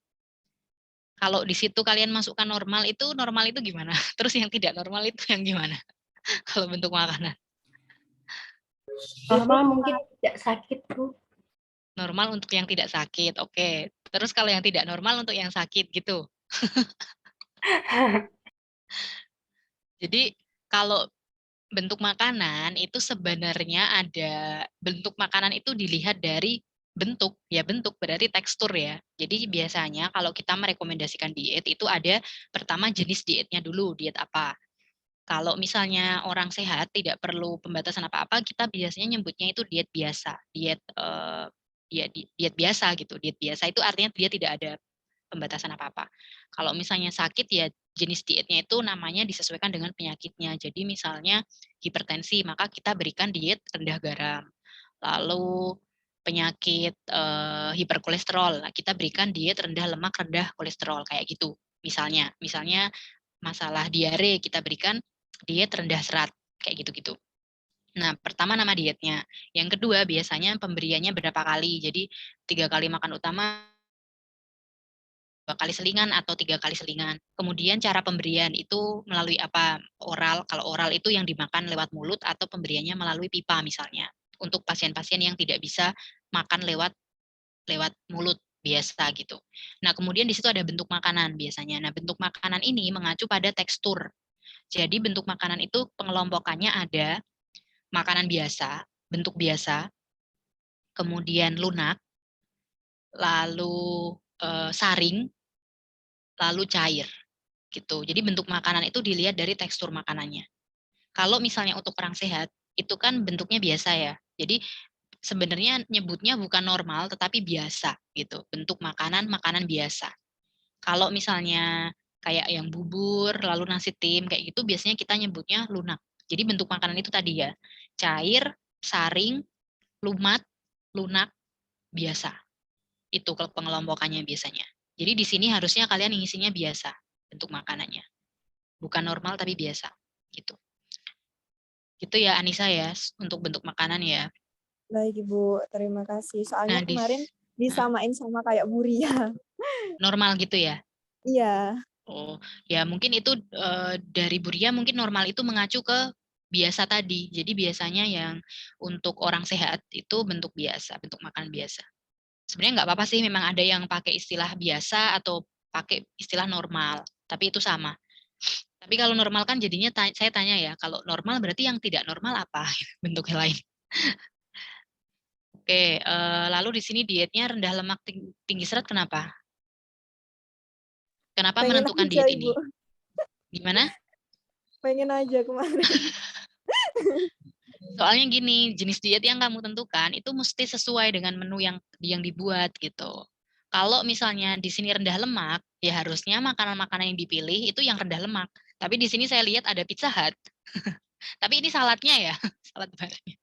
Kalau di situ kalian masukkan normal itu gimana? Terus yang tidak normal itu yang gimana? Kalau bentuk makanan. Normal mungkin tidak sakit, Bu. Normal untuk yang tidak sakit, oke. Terus kalau yang tidak normal untuk yang sakit gitu. Jadi kalau bentuk makanan itu sebenarnya ada, bentuk makanan itu dilihat dari bentuk, ya bentuk berarti tekstur ya. Jadi biasanya kalau kita merekomendasikan diet itu ada pertama jenis dietnya dulu, diet apa. Kalau misalnya orang sehat tidak perlu pembatasan apa-apa, kita biasanya nyebutnya itu diet biasa, diet biasa gitu. Diet biasa itu artinya dia tidak ada pembatasan apa-apa. Kalau misalnya sakit ya jenis dietnya itu namanya disesuaikan dengan penyakitnya. Jadi misalnya hipertensi, maka kita berikan diet rendah garam. Lalu penyakit hiperkolesterol, kita berikan diet rendah lemak, rendah kolesterol kayak gitu. Misalnya masalah diare, kita berikan diet rendah serat kayak gitu-gitu. Nah, pertama nama dietnya. Yang kedua biasanya pemberiannya berapa kali. Jadi 3 kali makan utama, 2 kali selingan atau 3 kali selingan. Kemudian cara pemberian itu melalui apa? Oral. Kalau oral itu yang dimakan lewat mulut atau pemberiannya melalui pipa misalnya. Untuk pasien-pasien yang tidak bisa makan lewat mulut biasa gitu. Nah, kemudian di situ ada bentuk makanan biasanya. Nah, bentuk makanan ini mengacu pada tekstur. Jadi bentuk makanan itu pengelompokannya ada makanan biasa, bentuk biasa, kemudian lunak, lalu saring, lalu cair gitu. Jadi bentuk makanan itu dilihat dari tekstur makanannya. Kalau misalnya untuk orang sehat, itu kan bentuknya biasa ya. Jadi sebenarnya nyebutnya bukan normal tetapi biasa gitu. Bentuk makanan biasa. Kalau misalnya kayak yang bubur, lalu nasi tim kayak gitu biasanya kita nyebutnya lunak. Jadi bentuk makanan itu tadi ya, cair, saring, lumat, lunak, biasa. Itu pengelompokannya biasanya. Jadi di sini harusnya kalian ngisinya biasa bentuk makanannya. Bukan normal tapi biasa. Gitu. Gitu ya Anissa ya untuk bentuk makanan ya. Baik Ibu, terima kasih. Soalnya Nah, kemarin disamain sama kayak Buria. normal gitu ya. Iya. Oh, ya mungkin itu dari Buria mungkin normal itu mengacu ke biasa tadi. Jadi biasanya yang untuk orang sehat itu bentuk biasa, bentuk makan biasa. Sebenarnya nggak apa-apa sih, memang ada yang pakai istilah biasa atau pakai istilah normal, tapi itu sama. Tapi kalau normal kan jadinya saya tanya ya, kalau normal berarti yang tidak normal apa bentuknya lain. Oke, lalu di sini dietnya rendah lemak tinggi serat kenapa? Kenapa Pengen menentukan aja diet Ibu. ini? Gimana? Pengen aja kemarin. Soalnya gini, jenis diet yang kamu tentukan itu mesti sesuai dengan menu yang dibuat gitu. Kalau misalnya di sini rendah lemak, ya harusnya makanan-makanan yang dipilih itu yang rendah lemak. Tapi di sini saya lihat ada Pizza Hut. Tapi ini saladnya ya, salad barnya.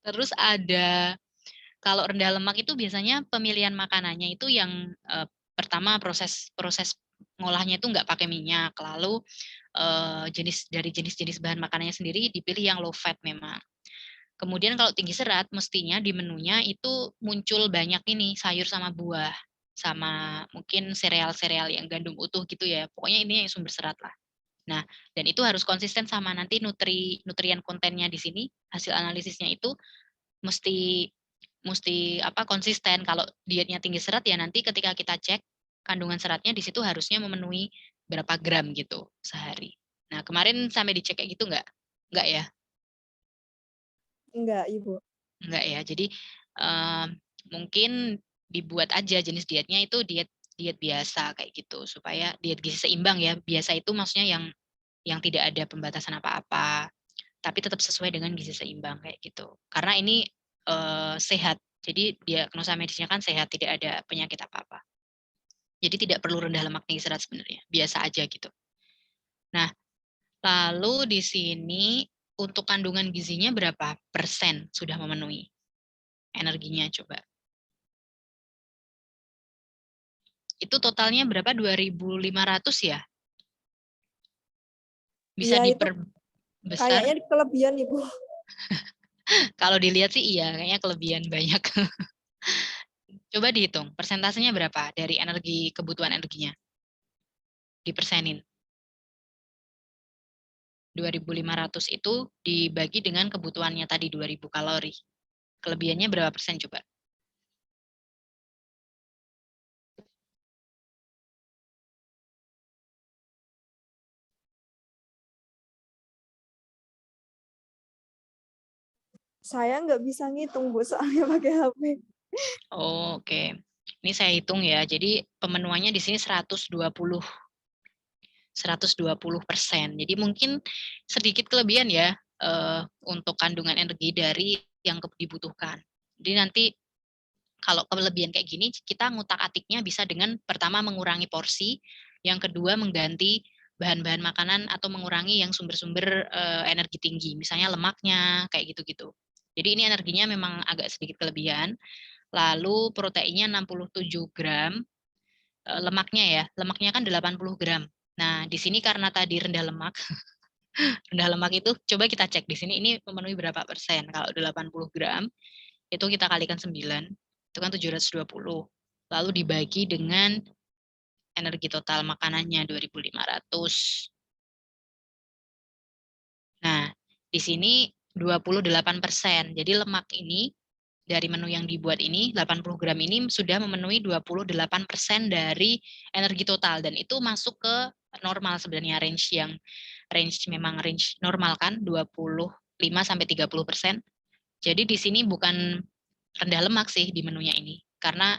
Terus ada, kalau rendah lemak itu biasanya pemilihan makanannya itu yang pertama proses ngolahnya itu nggak pakai minyak. Lalu dari jenis-jenis bahan makanannya sendiri dipilih yang low fat memang. Kemudian kalau tinggi serat, mestinya di menunya itu muncul banyak ini sayur sama buah, sama mungkin sereal-sereal yang gandum utuh gitu ya. Pokoknya ini yang sumber serat lah. Nah, dan itu harus konsisten sama nanti nutrien kontennya di sini, hasil analisisnya itu mesti konsisten. Kalau dietnya tinggi serat ya nanti ketika kita cek kandungan seratnya di situ harusnya memenuhi berapa gram gitu sehari. Nah, kemarin sampai dicek kayak gitu nggak? Nggak ya? Enggak, Ibu. Enggak ya. Jadi mungkin dibuat aja jenis dietnya itu diet biasa kayak gitu supaya diet gizi seimbang ya. Biasa itu maksudnya yang tidak ada pembatasan apa-apa, tapi tetap sesuai dengan gizi seimbang kayak gitu. Karena ini sehat. Jadi diagnosa medisnya kan sehat, tidak ada penyakit apa-apa. Jadi tidak perlu rendah lemak tinggi serat sebenarnya, biasa aja gitu. Nah, lalu di sini untuk kandungan gizinya berapa persen sudah memenuhi energinya coba? Itu totalnya berapa? 2.500 ya? Bisa Iya, itu diperbesar? kayaknya kelebihan Ibu. Kalau dilihat sih iya, kayaknya kelebihan banyak. Coba dihitung, persentasenya berapa dari kebutuhan energinya? Dipersenin. 2.500 itu dibagi dengan kebutuhannya tadi 2.000 kalori. Kelebihannya berapa persen coba? Saya nggak bisa ngitung, Bu, soalnya pakai HP. Oh, oke. Ini saya hitung ya. Jadi pemenuhannya di sini 120%. Jadi mungkin sedikit kelebihan ya untuk kandungan energi dari yang dibutuhkan. Jadi nanti kalau kelebihan kayak gini, kita ngutak-atiknya bisa dengan pertama mengurangi porsi, yang kedua mengganti bahan-bahan makanan atau mengurangi yang sumber-sumber energi tinggi, misalnya lemaknya, kayak gitu-gitu. Jadi ini energinya memang agak sedikit kelebihan. Lalu proteinnya 67 gram, lemaknya ya, lemaknya kan 80 gram. Nah, di sini karena tadi rendah lemak, rendah lemak itu coba kita cek di sini ini memenuhi berapa persen. Kalau 80 gram, itu kita kalikan 9, itu kan 720. Lalu dibagi dengan energi total makanannya 2.500. Nah, di sini 28%. Jadi lemak ini dari menu yang dibuat ini 80 gram ini sudah memenuhi 28% dari energi total dan itu masuk ke normal sebenarnya memang range normal kan 25 sampai 30%. Jadi di sini bukan rendah lemak sih di menunya ini karena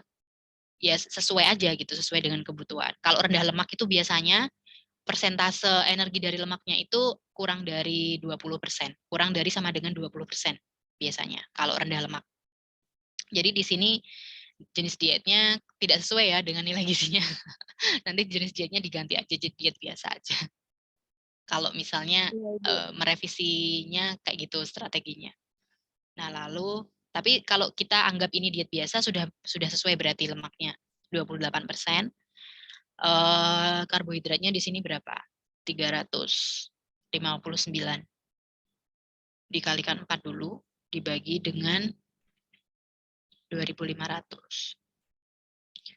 ya sesuai aja gitu, sesuai dengan kebutuhan. Kalau rendah lemak itu biasanya persentase energi dari lemaknya itu kurang dari 20%, kurang dari sama dengan 20% biasanya kalau rendah lemak. Jadi di sini jenis dietnya tidak sesuai ya dengan nilai gizinya. Nanti jenis dietnya diganti aja jadi diet biasa aja. Kalau misalnya Iya, Ibu. merevisinya kayak gitu strateginya. Nah, lalu tapi kalau kita anggap ini diet biasa sudah sesuai berarti lemaknya 28%. Karbohidratnya di sini berapa? 359. Dikalikan 4 dulu, dibagi dengan 2.500.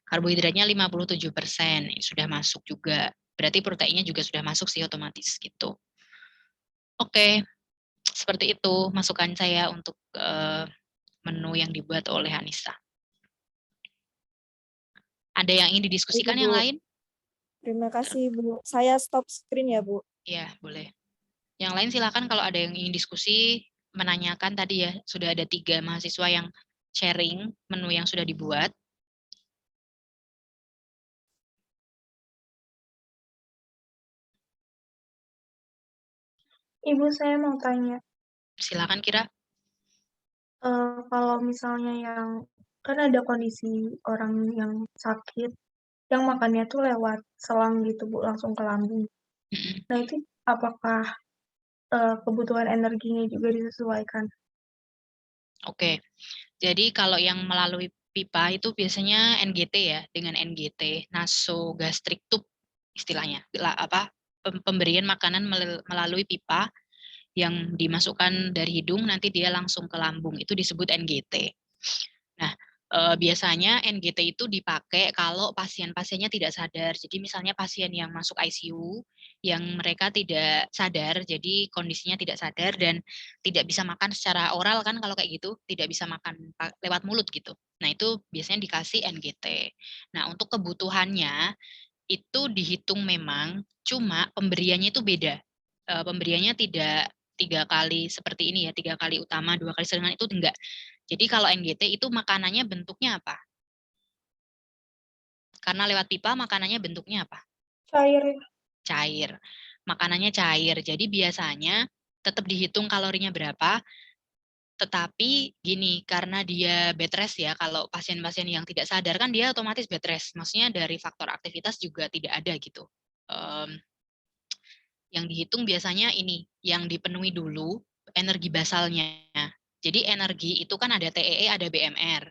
Karbohidratnya 57%, sudah masuk juga. Berarti proteinnya juga sudah masuk sih otomatis gitu. Oke, seperti itu masukan saya untuk menu yang dibuat oleh Anissa. Ada yang ingin Baik, didiskusikan Ibu. yang lain? Terima kasih, Bu. Saya stop screen ya, Bu. Ya, boleh. Yang lain silakan kalau ada yang ingin diskusi, menanyakan tadi ya, sudah ada 3 mahasiswa yang sharing menu yang sudah dibuat. Ibu, saya mau tanya, Silakan Kira. kalau misalnya kan ada kondisi orang yang sakit, yang makannya tuh lewat selang gitu Bu, langsung ke lambung. Nah itu apakah kebutuhan energinya juga disesuaikan? Oke, jadi kalau yang melalui pipa itu biasanya NGT ya, dengan NGT, nasogastric tube istilahnya. Pemberian makanan melalui pipa yang dimasukkan dari hidung nanti dia langsung ke lambung, itu disebut NGT. Nah, biasanya NGT itu dipakai kalau pasien-pasiennya tidak sadar. Jadi misalnya pasien yang masuk ICU, yang mereka tidak sadar, jadi kondisinya tidak sadar dan tidak bisa makan secara oral kan kalau kayak gitu, tidak bisa makan lewat mulut gitu. Nah, itu biasanya dikasih NGT. Nah, untuk kebutuhannya itu dihitung memang, cuma pemberiannya itu beda. Pemberiannya tidak 3 kali seperti ini ya, 3 kali utama, 2 kali selingan itu enggak. Jadi kalau NGT itu makanannya bentuknya apa? Karena lewat pipa makanannya bentuknya apa? Cair. Cair. Makanannya cair. Jadi biasanya tetap dihitung kalorinya berapa, tetapi gini, karena dia bed rest ya, kalau pasien-pasien yang tidak sadar kan dia otomatis bed rest. Maksudnya dari faktor aktivitas juga tidak ada gitu. Yang dihitung biasanya ini, yang dipenuhi dulu energi basalnya. Jadi energi itu kan ada TEE, ada BMR.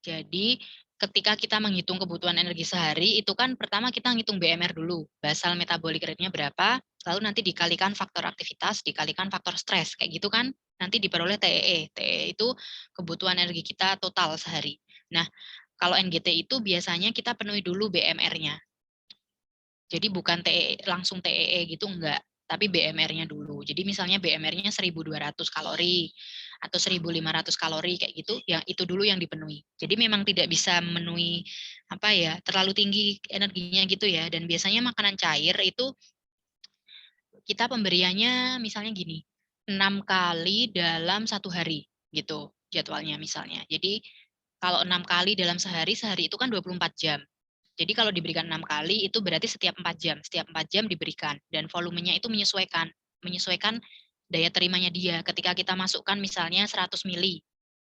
Jadi ketika kita menghitung kebutuhan energi sehari, itu kan pertama kita ngitung BMR dulu, basal metabolic rate-nya berapa, lalu nanti dikalikan faktor aktivitas, dikalikan faktor stres, kayak gitu kan, nanti diperoleh TEE. TEE itu kebutuhan energi kita total sehari. Nah, kalau NGT itu biasanya kita penuhi dulu BMR-nya. Jadi bukan langsung TEE gitu enggak, tapi BMR-nya dulu. Jadi misalnya BMR-nya 1.200 kalori atau 1.500 kalori kayak gitu, yang itu dulu yang dipenuhi. Jadi memang tidak bisa memenuhi terlalu tinggi energinya gitu ya. Dan biasanya makanan cair itu kita pemberiannya misalnya gini, 6 kali dalam 1 hari gitu jadwalnya misalnya. Jadi kalau 6 kali dalam sehari itu kan 24 jam. Jadi kalau diberikan 6 kali itu berarti setiap 4 jam. Setiap 4 jam diberikan dan volumenya itu menyesuaikan daya terimanya dia. Ketika kita masukkan misalnya 100 mili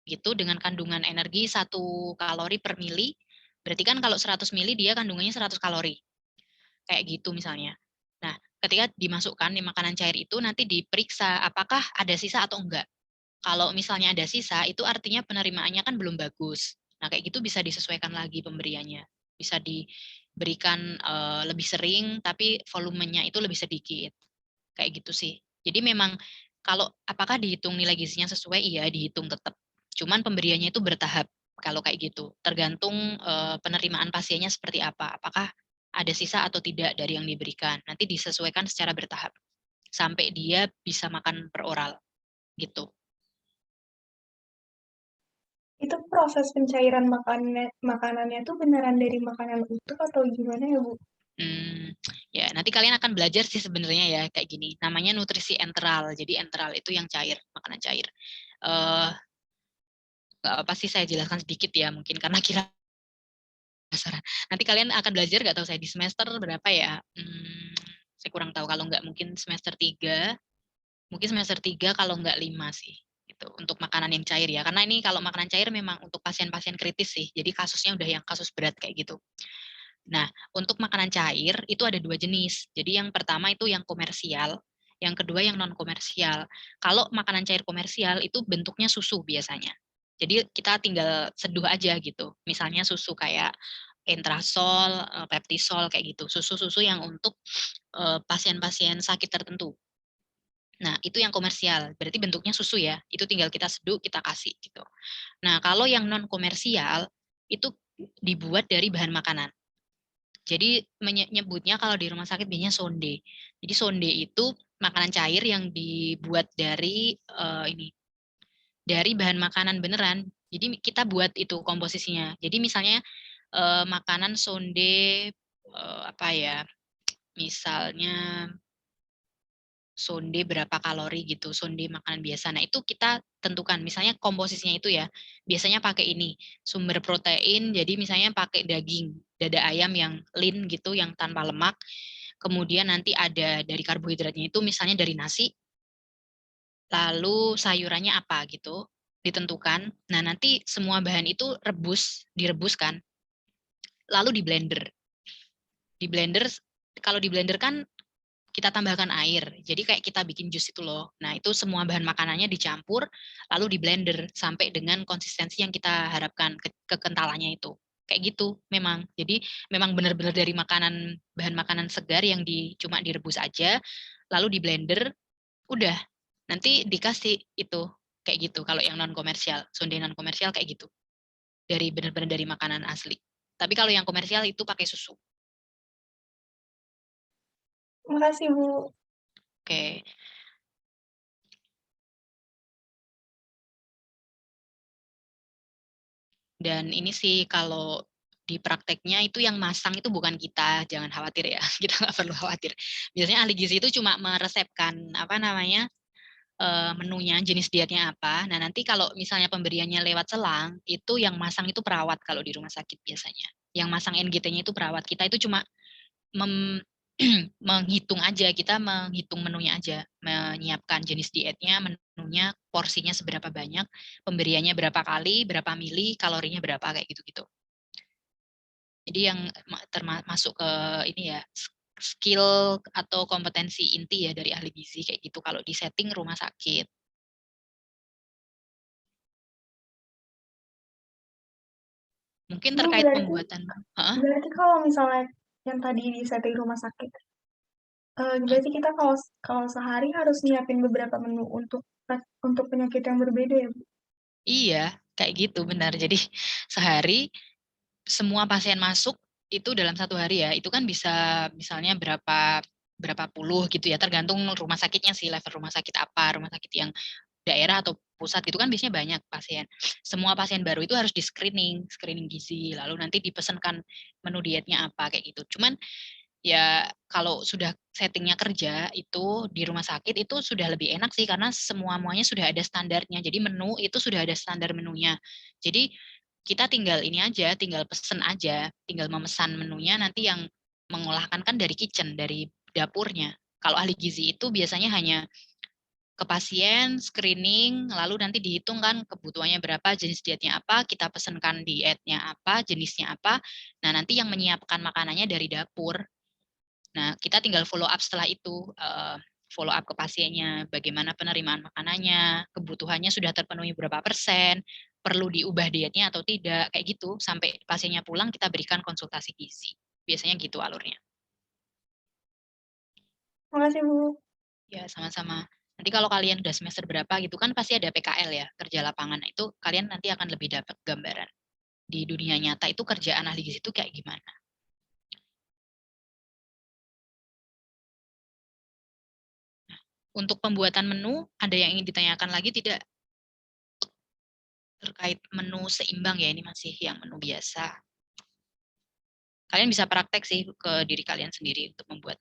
gitu dengan kandungan energi 1 kalori per mili, berarti kan kalau 100 mili dia kandungannya 100 kalori. Kayak gitu misalnya. Nah, ketika dimasukkan di makanan cair itu nanti diperiksa apakah ada sisa atau enggak. Kalau misalnya ada sisa, itu artinya penerimaannya kan belum bagus. Nah, kayak gitu bisa disesuaikan lagi pemberiannya. Bisa diberikan lebih sering, tapi volumenya itu lebih sedikit. Kayak gitu sih. Jadi memang kalau apakah dihitung nilai gizinya sesuai? Iya, dihitung tetap. Cuman pemberiannya itu bertahap kalau kayak gitu. Tergantung penerimaan pasiennya seperti apa. Apakah ada sisa atau tidak dari yang diberikan. Nanti disesuaikan secara bertahap sampai dia bisa makan per oral gitu. Itu proses pencairan makanannya tuh beneran dari makanan utuh atau gimana ya, Bu? Ya nanti kalian akan belajar sih sebenarnya ya kayak gini. Namanya nutrisi enteral. Jadi enteral itu yang cair, makanan cair. Nggak apa sih saya jelaskan sedikit ya, mungkin karena kira penasaran. Nanti kalian akan belajar nggak tahu saya di semester berapa ya? Saya kurang tahu. Kalau nggak mungkin semester 3, mungkin semester 3 kalau nggak 5 sih. Gitu, untuk makanan yang cair ya. Karena ini kalau makanan cair memang untuk pasien-pasien kritis sih. Jadi kasusnya udah yang kasus berat kayak gitu. Nah, untuk makanan cair itu ada 2 jenis. Jadi yang pertama itu yang komersial, yang kedua yang non komersial. Kalau makanan cair komersial itu bentuknya susu biasanya. Jadi kita tinggal seduh aja gitu. Misalnya susu kayak Entrasol, Peptisol kayak gitu. Susu-susu yang untuk pasien-pasien sakit tertentu. Nah, itu yang komersial. Berarti bentuknya susu ya. Itu tinggal kita seduh, kita kasih gitu. Nah, kalau yang non komersial itu dibuat dari bahan makanan. Jadi menyebutnya kalau di rumah sakit biasanya sonde. Jadi sonde itu makanan cair yang dibuat dari dari bahan makanan beneran. Jadi kita buat itu komposisinya. Jadi misalnya makanan sonde apa ya? Misalnya sonde berapa kalori gitu, sonde makanan biasa. Nah, itu kita tentukan. Misalnya komposisinya itu ya, biasanya pakai ini, sumber protein, jadi misalnya pakai daging, dada ayam yang lean gitu, yang tanpa lemak. Kemudian nanti ada dari karbohidratnya itu misalnya dari nasi, lalu sayurannya apa gitu, ditentukan. Nah, nanti semua bahan itu direbuskan, lalu di blender. Di blender, kalau di blender kan kita tambahkan air. Jadi kayak kita bikin jus itu loh. Nah, itu semua bahan makanannya dicampur, lalu di blender sampai dengan konsistensi yang kita harapkan, kekentalannya itu. Kayak gitu memang. Jadi memang benar-benar dari bahan makanan segar yang cuma direbus aja, lalu di blender, udah. Nanti dikasih itu. Kayak gitu kalau yang non komersial, sonde non komersial kayak gitu. Dari benar-benar dari makanan asli. Tapi kalau yang komersial itu pakai susu. Makasih, Bu. Oke. Dan ini sih kalau di prakteknya itu yang masang itu bukan kita, jangan khawatir ya, kita nggak perlu khawatir. Biasanya ahli gizi itu cuma meresepkan apa namanya menunya, jenis dietnya apa. Nah nanti kalau misalnya pemberiannya lewat selang, itu yang masang itu perawat kalau di rumah sakit biasanya. Yang masang NGT-nya itu perawat. Kita itu cuma menghitung aja, kita menghitung menunya aja, menyiapkan jenis dietnya, menunya, porsinya seberapa banyak, pemberiannya berapa kali, berapa mili, kalorinya berapa, kayak gitu-gitu. Jadi yang termasuk ke ini ya, skill atau kompetensi inti ya dari ahli gizi kayak gitu kalau di setting rumah sakit. Mungkin Bu, terkait pembuatan. berarti kalau misalnya yang tadi di setting rumah sakit, berarti kita kalau sehari harus nyiapin beberapa menu untuk penyakit yang berbeda ya, Bu? Iya, kayak gitu benar. Jadi sehari semua pasien masuk itu dalam 1 hari ya, itu kan bisa misalnya berapa puluh gitu ya, tergantung rumah sakitnya sih, level rumah sakit apa, rumah sakit yang daerah atau pusat gitu kan biasanya banyak pasien. Semua pasien baru itu harus di-screening, screening gizi, lalu nanti dipesankan menu dietnya apa kayak gitu. Cuman ya kalau sudah settingnya kerja itu di rumah sakit itu sudah lebih enak sih karena semuanya sudah ada standarnya. Jadi menu itu sudah ada standar menunya. Jadi kita tinggal ini aja, tinggal pesen aja, tinggal memesan menunya nanti yang mengolahkan kan dari kitchen, dari dapurnya. Kalau ahli gizi itu biasanya hanya ke pasien, screening, lalu nanti dihitung kan kebutuhannya berapa, jenis dietnya apa, kita pesenkan dietnya apa, jenisnya apa. Nah, nanti yang menyiapkan makanannya dari dapur. Nah, kita tinggal follow up setelah itu. follow up ke pasiennya, bagaimana penerimaan makanannya, kebutuhannya sudah terpenuhi berapa persen, perlu diubah dietnya atau tidak, kayak gitu. Sampai pasiennya pulang kita berikan konsultasi gizi. Biasanya gitu alurnya. Makasih, Bu. Ya, sama-sama. Nanti kalau kalian udah semester berapa gitu kan pasti ada PKL ya, kerja lapangan. Itu kalian nanti akan lebih dapat gambaran. Di dunia nyata itu kerjaan ahli gizi itu kayak gimana. Untuk pembuatan menu, ada yang ingin ditanyakan lagi tidak? Terkait menu seimbang ya, ini masih yang menu biasa. Kalian bisa praktek sih ke diri kalian sendiri untuk membuat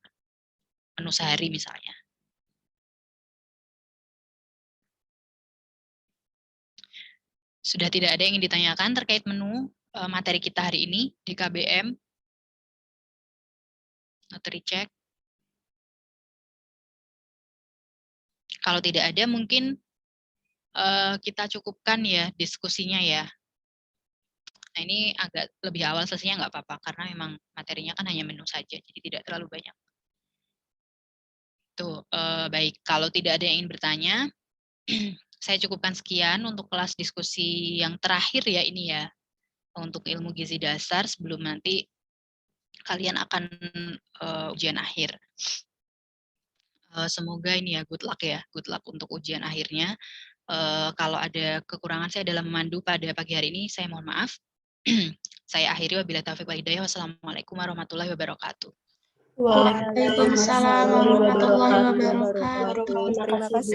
menu sehari misalnya. Sudah tidak ada yang ingin ditanyakan terkait menu materi kita hari ini di KBM. Notary check. Kalau tidak ada mungkin kita cukupkan ya diskusinya ya. Nah ini agak lebih awal selesainya nggak apa-apa karena memang materinya kan hanya menu saja, jadi tidak terlalu banyak. Tuh, baik. Kalau tidak ada yang ingin bertanya, saya cukupkan sekian untuk kelas diskusi yang terakhir ya ini ya, untuk ilmu gizi dasar sebelum nanti kalian akan ujian akhir. Semoga ini ya good luck untuk ujian akhirnya. Kalau ada kekurangan saya dalam memandu pada pagi hari ini, saya mohon maaf. Saya akhiri wabillahi taufiq wal hidayah. Wassalamualaikum warahmatullahi wabarakatuh. Waalaikumsalam warahmatullahi wabarakatuh. Terima kasih.